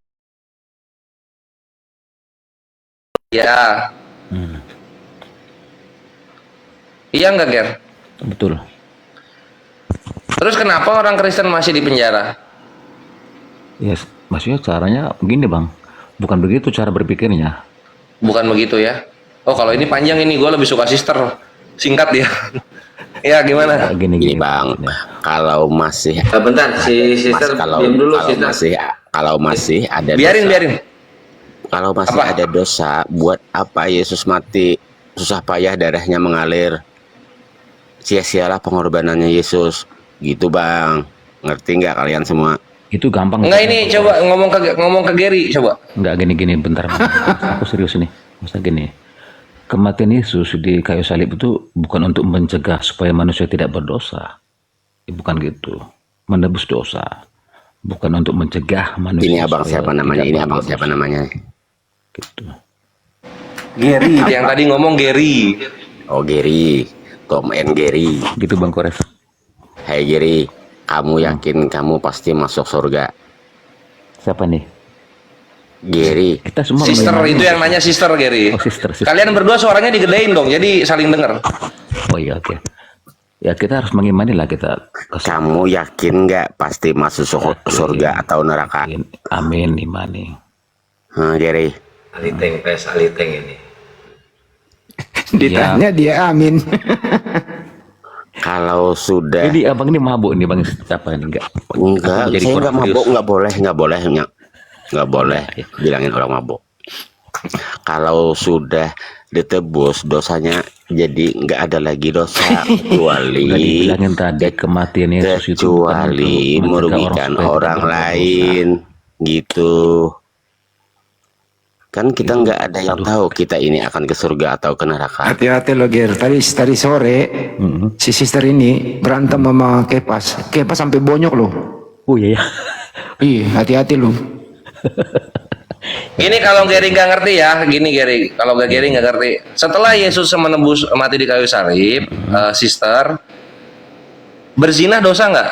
ya. Iya nggak, Ger? Betul. Terus kenapa orang Kristen masih di penjara? Ya, maksudnya caranya begini bang. Bukan begitu cara berpikirnya. Bukan begitu ya? Oh, kalau ini panjang ini, gue lebih suka sister. Singkat ya. Ya, gimana? gini Bang, kalau masih Bentar, si sister kalau diam dulu, kalau sister. masih ada Biarin, dosa, biarin. kalau masih Apa? ada dosa, buat apa Yesus mati? Susah payah darahnya mengalir. Sia-sialah pengorbanannya Yesus. Gitu Bang. Ngerti nggak kalian semua? Itu gampang. Enggak, ini coba ngomong ke Gary, coba. Enggak gini bentar. Bang. Aku serius nih. Masa gini. Kematian Yesus di kayu salib itu bukan untuk mencegah supaya manusia tidak berdosa. Bukan gitu. Menebus dosa. Bukan untuk mencegah manusia. Ini abang supaya siapa namanya? tidak Ini abang berdosa. siapa namanya? Gitu. Gary, yang tadi ngomong Gary. Oh Gary, Tom and Gary. Gitu Bang Kores. Hai Gary, kamu yakin kamu pasti masuk surga? Siapa nih? Gary, Kita semua Sister mengimani- itu yang nanya sister, Gary. Oh, sister. Kalian berdua suaranya digedein dong, jadi saling denger. Oh iya, oke. Ya kita harus mengimani lah kita. kamu yakin nggak pasti masuk surga atau neraka? Amin, imani. Gary, Aliteng, pes aliteng ini. Ditanya dia amin. kalau sudah Jadi abang ini mabuk nih bang, siapa ini enggak? enggak, Aku jadi saya kurang nggak mabuk, serius. nggak boleh bilangin orang mabuk. Kalau sudah ditebus dosanya, jadi nggak ada lagi dosa kecuali Udah dibilangin tadi kematian Yesus itu bukan kecuali untuk merugikan supaya orang tidak berdosa. lain gitu. Kan kita nggak ada yang tahu kita ini akan ke surga atau ke neraka. Hati-hati lo Ger. Tadi sore si sister ini berantem sama Kepas. Kepas sampai bonyok loh. Oh iya ya. Iya, hati-hati lo. Gini kalau Gary nggak ngerti ya, gini Gary, kalau Gary nggak ngerti. Setelah Yesus menebus mati di kayu salib, sister, berzina dosa nggak?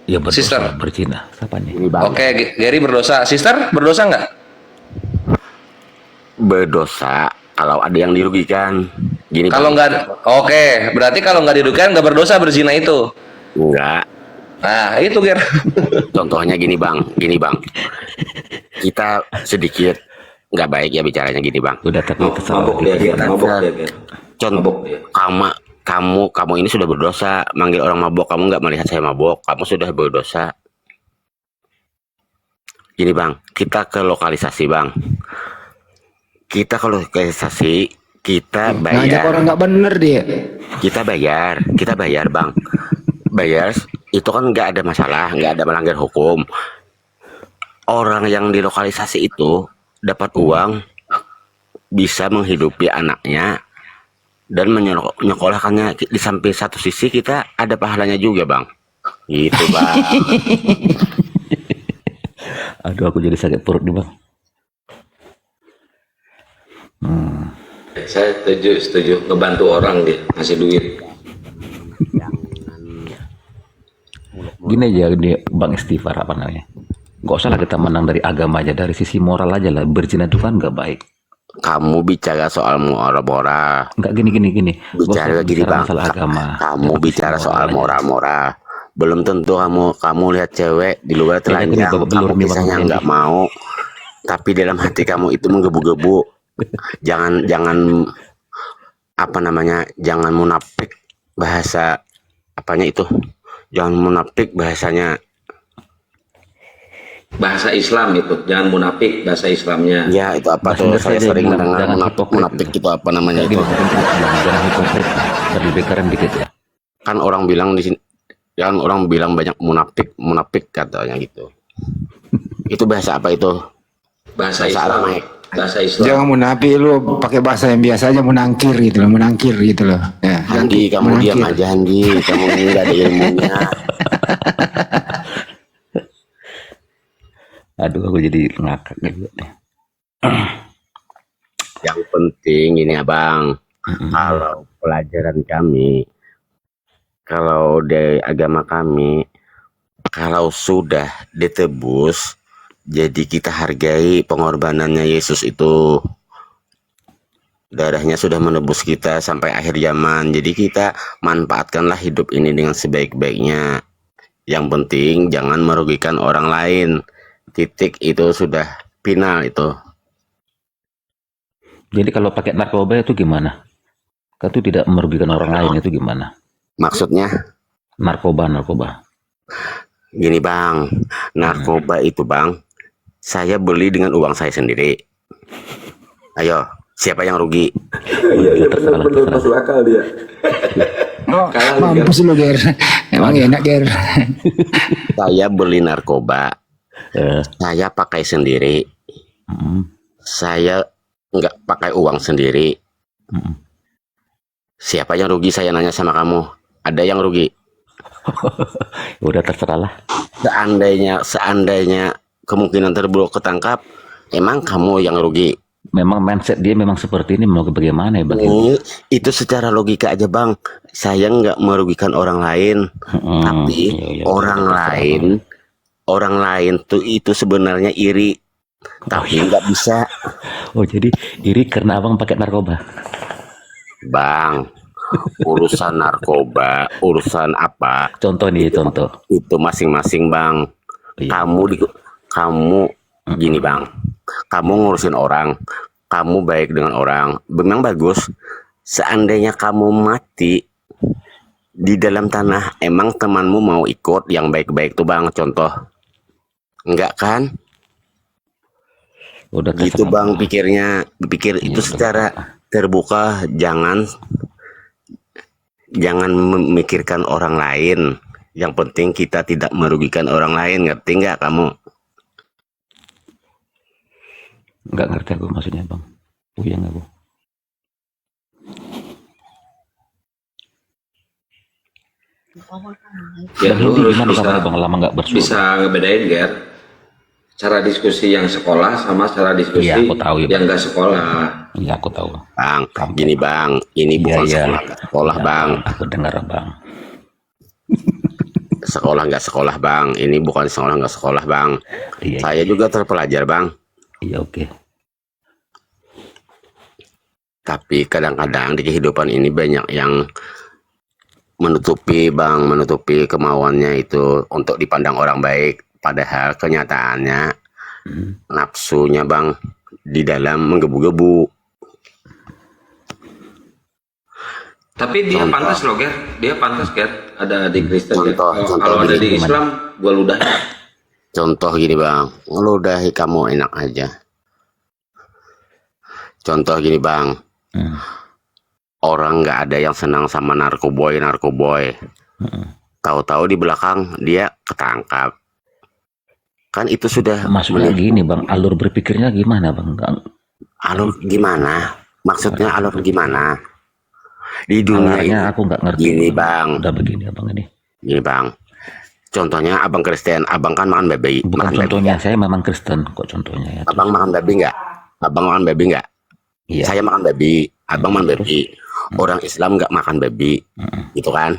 Ya berdosa, Sister. berzina. Siapa nih? Oke, Gary berdosa. Sister berdosa nggak? Berdosa kalau ada yang dirugikan. Gini Kalau Bang. nggak, oke, berarti kalau nggak dirugikan nggak berdosa berzina itu. Enggak. Nah, itu Ger. Contohnya gini bang. Kita sedikit nggak baik ya bicaranya gini bang. Udah tapi terserah. Mabuk dia, Ger. Mabuk dia, Ger. Contoh, Mabuk dia. kamu ini sudah berdosa. Manggil orang mabuk, kamu nggak melihat saya mabuk. Kamu sudah berdosa. Gini bang, kita ke lokalisasi bang. Kita ke lokalisasi, kita Ngajak bayar. orang nggak bener dia. Kita bayar bang. Bayar itu kan nggak ada masalah, nggak ada melanggar hukum. Orang yang di lokalisasi itu dapat uang, bisa menghidupi anaknya dan menyekolahkannya. Di samping satu sisi kita ada pahalanya juga bang. Gitu bang. Aduh aku jadi sakit perut nih bang. Saya setuju ngebantu orang dia ngasih duit. Gini aja dia Bang Istighfar apa namanya. Gak usah lah kita menang dari agama aja, dari sisi moral aja lah. Berzina itu kan gak baik. Kamu bicara soal moral-moral. Enggak gini. Gak Bicara usah gini bang. masalah agama. Kamu Dari bicara sisi soal aja. moral-moral. Belum tentu kamu lihat cewek di luar Ya, gini, telanjang, babak belur kamu nih, kisahnya Bang. nggak mau, tapi dalam hati kamu itu menggebu-gebu. jangan apa namanya, jangan munafik, bahasa apanya itu, jangan munafik bahasanya. Bahasa Islam itu, jangan munafik bahasa Islamnya. Ya itu apa Bahasa tuh, Inggris saya aja, sering jangan mendengar hipokrit munafik gitu. itu apa namanya Kayak itu. gini, jangan hipokrit, lebih keren dikit ya. Kan orang bilang di sini, kan orang bilang banyak munafik katanya gitu. Itu bahasa apa itu? Bahasa Bahasa Islam. Aramik. Bahasa Islam. Jangan munafik lu, pakai bahasa yang biasa aja, menangkir gitu loh. Ya, Handi, kamu menangkir. diam aja Handi, kamu nggak ada ilmunya. Aduh, aku jadi ngakak juga nih. Yang penting ini abang, kalau pelajaran kami, kalau dari agama kami, kalau sudah ditebus, jadi kita hargai pengorbanannya Yesus itu. Darahnya sudah menebus kita sampai akhir zaman. Jadi kita manfaatkanlah hidup ini dengan sebaik-baiknya. Yang penting jangan merugikan orang lain. Titik, itu sudah final itu. Jadi kalau pakai narkoba itu gimana? Kan itu tidak merugikan orang lain, itu gimana? Maksudnya Narkoba. gini bang, narkoba itu bang, saya beli dengan uang saya sendiri. Ayo, siapa yang rugi? Iya, terserah. Masuk akal dia. Oh, mampus lu Ger. Emang enak Ger. Saya beli narkoba, saya pakai sendiri. Saya nggak pakai uang sendiri. Siapa yang rugi, saya nanya sama kamu. Ada yang rugi? Udah terserah lah. Seandainya kemungkinan terburuk ketangkap, emang kamu yang rugi. Memang mindset dia memang seperti ini, mau bagaimana ya bang? Itu secara logika aja bang. Saya nggak merugikan orang lain, tapi iya, orang lain tuh itu sebenarnya iri, tapi nggak bisa. Oh jadi iri karena abang pakai narkoba? Bang, urusan narkoba, urusan apa? Contoh nih, contoh. Itu masing-masing bang. Iya. Kamu gini bang, kamu ngurusin orang, kamu baik dengan orang, memang bagus. Seandainya kamu mati di dalam tanah, emang temanmu mau ikut yang baik-baik tuh bang? Contoh, enggak kan? Udah Gitu terserah. bang pikirnya, pikir itu secara terbuka, jangan memikirkan orang lain. Yang penting kita tidak merugikan orang lain, ngerti nggak kamu? Nggak ngerti aku maksudnya bang. Puyeng aku. Ya, Bang lu Hindi harus gimana bisa, kabarnya bang? Lama nggak bersuara. bisa ngebedain Ger, cara diskusi yang sekolah sama cara diskusi Iya, aku tahu ya, yang Bang. nggak sekolah. Iya aku tahu. Bang, gini bang, ini bukan Iya. sekolah Iya, bang. Aku dengar bang. Sekolah nggak sekolah bang, ini bukan sekolah nggak sekolah bang. Iya. Saya juga terpelajar bang, Iya oke. tapi kadang-kadang di kehidupan ini banyak yang menutupi bang, menutupi kemauannya itu untuk dipandang orang baik, padahal kenyataannya nafsunya bang di dalam menggebu-gebu. Tapi dia Contoh. pantas loh Ger, dia pantas Ger, ada di Kristen Ger. Contoh Kalau ada gini, di Islam, gua ludahin. Contoh gini bang, ngeludahi kamu enak aja. Contoh gini bang, orang nggak ada yang senang sama narkoboy. Tahu-tahu di belakang dia ketangkap. Kan itu sudah Maksudnya gini bang, alur berpikirnya gimana bang? alur gimana? Maksudnya alur gimana? Di dunia ini, Alarnya aku nggak ngerti. gini bang, Udah begini abang ini. gini bang. Contohnya abang Kristen, abang kan makan babi. Bukan Makan contohnya, saya memang Kristen kok contohnya ya. Abang makan babi nggak? Abang makan babi nggak? Iya. Saya makan babi, abang makan babi. Orang Islam nggak makan babi, gitu kan?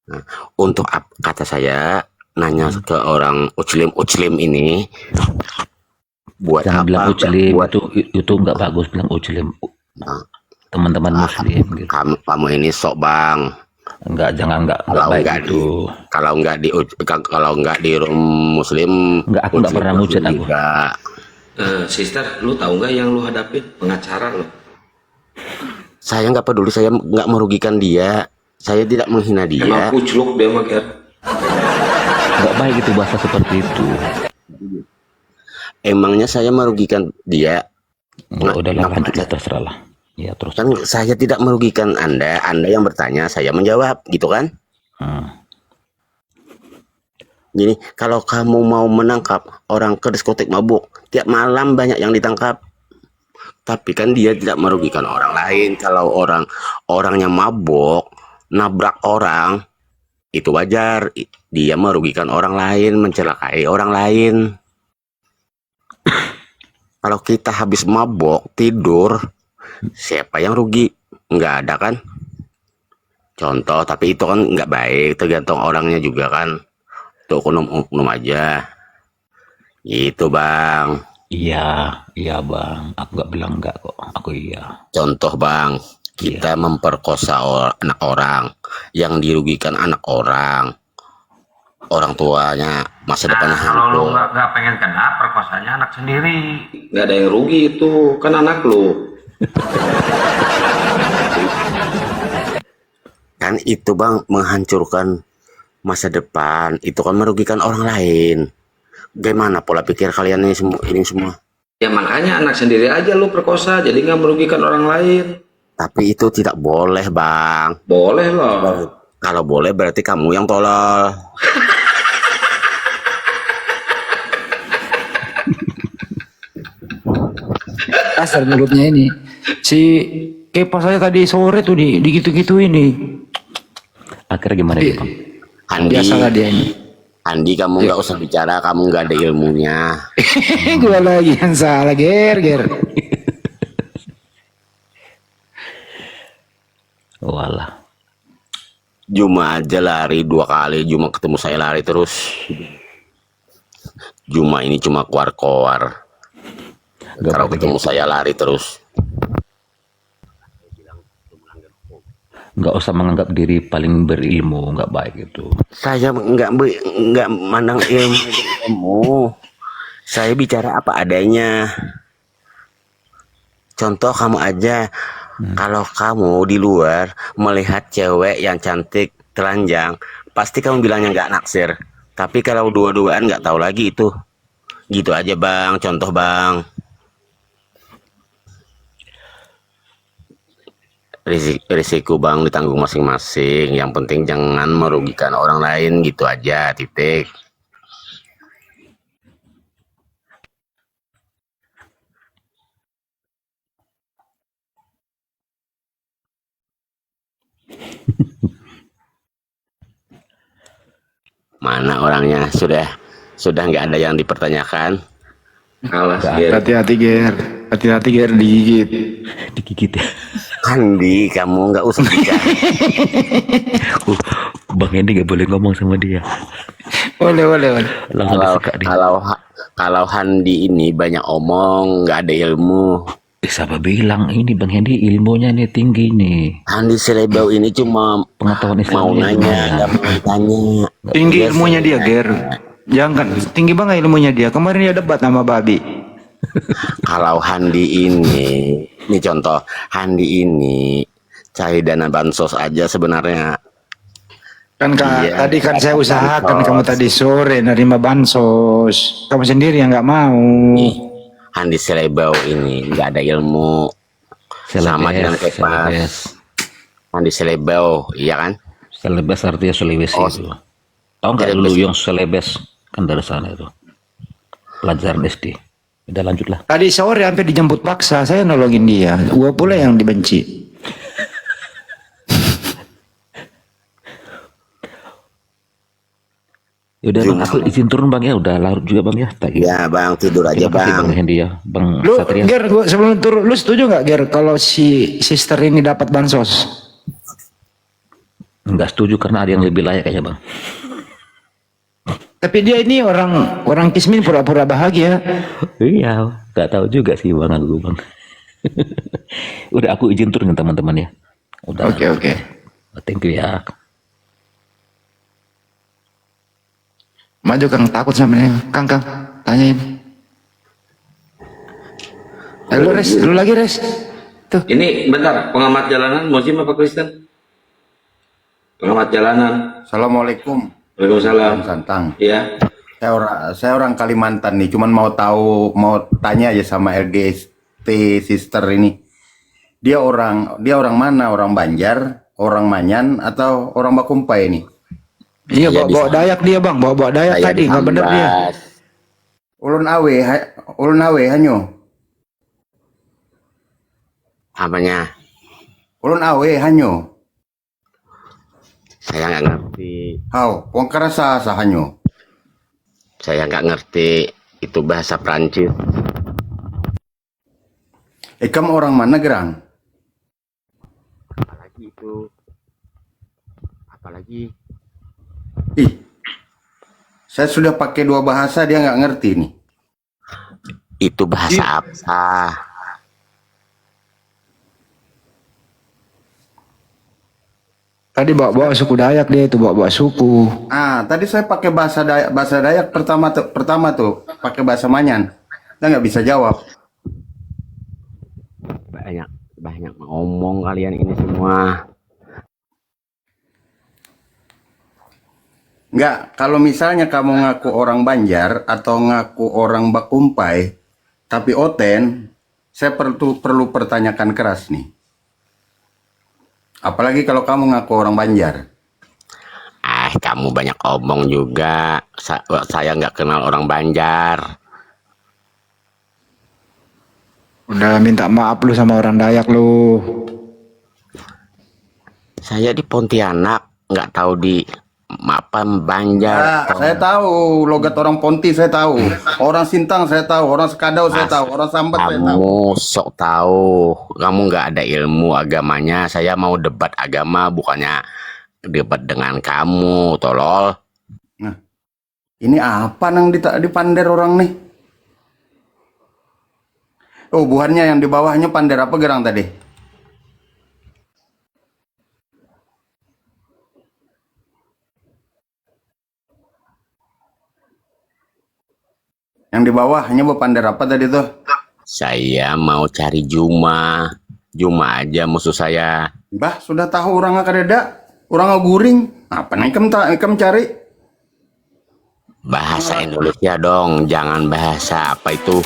Nah, untuk kata saya nanya ke orang uclim ini, buat Jangan apa? bilang Muslim, Buat itu nggak bagus bilang Muslim. Nah, Teman-teman Muslim gitu. kamu ini sok bang. Jangan Kalau baik nggak gitu. kalau nggak di room Muslim, Nggak, aku nggak pernah Muslim ngujat aku. juga. Sister, lu tahu nggak yang lu hadapin? Pengacara lo. Saya nggak peduli, saya nggak merugikan dia, saya tidak menghina dia. Emang kucluk dia mah Ger. Nggak baik itu bahasa seperti itu. Emangnya saya merugikan dia? Nggak, udahlah Nggak lanjut pernah. terserah lah. Ya terus. Kan saya tidak merugikan Anda yang bertanya, saya menjawab, gitu kan? Gini, kalau kamu mau menangkap orang ke diskotik mabuk, tiap malam banyak yang ditangkap. Tapi kan dia tidak merugikan orang lain. Kalau orangnya mabuk, nabrak orang, itu wajar. Dia merugikan orang lain, mencelakai orang lain. Kalau kita habis mabok tidur, siapa yang rugi? Nggak ada kan? Contoh, tapi itu kan nggak baik, tergantung orangnya juga kan. Itu oknum-oknum aja. Gitu bang. Iya, iya bang. Aku nggak bilang enggak kok. Aku iya. Contoh bang, kita memperkosa anak orang, yang dirugikan anak orang tuanya, masa depannya Kalau lu hancur. nggak pengen kena, perkosanya anak sendiri. Nggak ada yang rugi itu, kan anak lu. Kan itu bang menghancurkan masa depan, itu kan merugikan orang lain. Gimana pola pikir kalian ini semua? Ya makanya anak sendiri aja lu perkosa, jadi nggak merugikan orang lain. Tapi itu tidak boleh bang. Boleh loh. Kalau boleh berarti kamu yang tolol. Kasar mulutnya ini. Si Kepa saya tadi sore tuh digitu-gitu ini. Akhirnya gimana itu bang? Andi, Biasalah dia ini. Andi kamu nggak usah bicara, kamu nggak ada ilmunya. Gua lagi yang salah, ger. Walah. Juma aja lari 2 kali, Juma ketemu saya lari terus. Juma ini cuma keluar-keluar. Kalau ketemu saya lari terus. Nggak usah menganggap diri paling berilmu, nggak baik itu. Saya nggak mandang ilmu. Saya bicara apa adanya. Contoh kamu aja. Kalau kamu di luar melihat cewek yang cantik, telanjang, pasti kamu bilangnya nggak naksir. Tapi kalau dua-duaan nggak tahu lagi itu. Gitu aja bang, contoh bang. Risiko bang ditanggung masing-masing. Yang penting jangan merugikan orang lain, gitu aja, titik. Mana orangnya? Sudah nggak ada yang dipertanyakan. Alas, Ger. Hati-hati ger. Hati-hati ger digigit. Digigit ya. Andi, kamu nggak usah bicara. Bang Hendy nggak boleh ngomong sama dia. Boleh. Langsung disuka dia. Kalau Handi ini banyak omong, nggak ada ilmu. Siapa bilang ini Bang Hendy ilmunya nih tinggi nih. Handi Selebau ini cuma Pengetahuan mau Islamnya nanya, gimana? nggak mau tanya. Tinggi ilmunya dia ger. Jangan tinggi banget ilmunya dia. Kemarin dia debat sama Babi. Kalau Handi ini contoh, Handi ini cari dana bansos aja sebenarnya. Kan Iya, tadi kan saya usahakan bansos. kamu tadi sore nerima bansos. Kamu sendiri yang nggak mau. Handi Selebau ini nggak ada ilmu. Sama dengan Kepas. Handi Selebau, iya kan? Selebes artinya Sulawesi Oh, itu. Tahu nggak Selebes dulu itu. yang Selebes kan dari sana itu. Pelajaran SD. Udah lanjutlah. Tadi sore hampir dijemput paksa, saya nolongin dia. Gua pula yang dibenci. Yaudah bang, aku izin turun bang ya. Udah larut juga bang ya. Tak Ya bang, tidur aja Terima kasih bang. bang Hendy ya. Bang Lu, Satria. Ger, gua sebelum turun, lu setuju nggak Ger kalau si sister ini dapat bansos? Enggak setuju karena ada yang lebih layak kayaknya bang. Tapi dia ini orang Kismin pura-pura bahagia. Iya, nggak tahu juga sih bang aku bang. Udah aku izin turun ke teman-teman ya. Udah. Oke. Thank you ya. Maju Kang, takut sama dia. Kang, tanyain. Lu Res, lu lagi Res. Tuh. Ini bentar, pengamat jalanan Muslim apa Kristen? Pengamat jalanan. Assalamualaikum. Waalaikumsalam. Santang. Iya. Saya orang Kalimantan nih, cuman mau tanya aja sama LGST sister ini. Dia orang mana? Orang Banjar, orang Manyan, atau orang Bakumpai ini? Iya, bawa Dayak dia bang, bawa Dayak Saya tadi, nggak bener dia. dihambas. Ulun awe hanyo. Apanya? Ulun awe hanyo. Saya nggak ngerti. Hau, wong karasa sa hanyo. Saya nggak ngerti. Itu bahasa Prancis. Kamu orang mana, Gerang? Apalagi itu? Apalagi? Ih, saya sudah pakai 2 bahasa, dia nggak ngerti nih. Itu bahasa apa? Tadi bawa-bawa suku Dayak dia itu, bawa-bawa suku. Tadi saya pakai bahasa Dayak pertama tuh pakai bahasa Manyan. Saya nggak bisa jawab. Banyak ngomong kalian ini semua. Nggak, kalau misalnya kamu ngaku orang Banjar atau ngaku orang Bakumpai, tapi Oten, saya perlu pertanyakan keras nih. Apalagi kalau kamu ngaku orang Banjar. Kamu banyak omong juga. Saya nggak kenal orang Banjar. Udah minta maaf lu sama orang Dayak lu. Saya di Pontianak, nggak tahu di Banjar. Saya tahu logat orang Ponti, saya tahu. Orang Sintang saya tahu, orang Sekadau saya tahu, orang Sambat saya tahu. Kamu sok tahu, kamu nggak ada ilmu agamanya. Saya mau debat agama, bukannya debat dengan kamu, tolol. Nah, ini apa nang dipander orang nih? Oh, buahnya yang di bawahnya pander apa, Gerang tadi? Yang di bawah hanya pander apa tadi tuh? Saya mau cari Juma aja musuh saya. Bah, sudah tahu orang kadeda, orang guring. Apa nih kamu cari? Bahasa Indonesia dong, jangan bahasa apa itu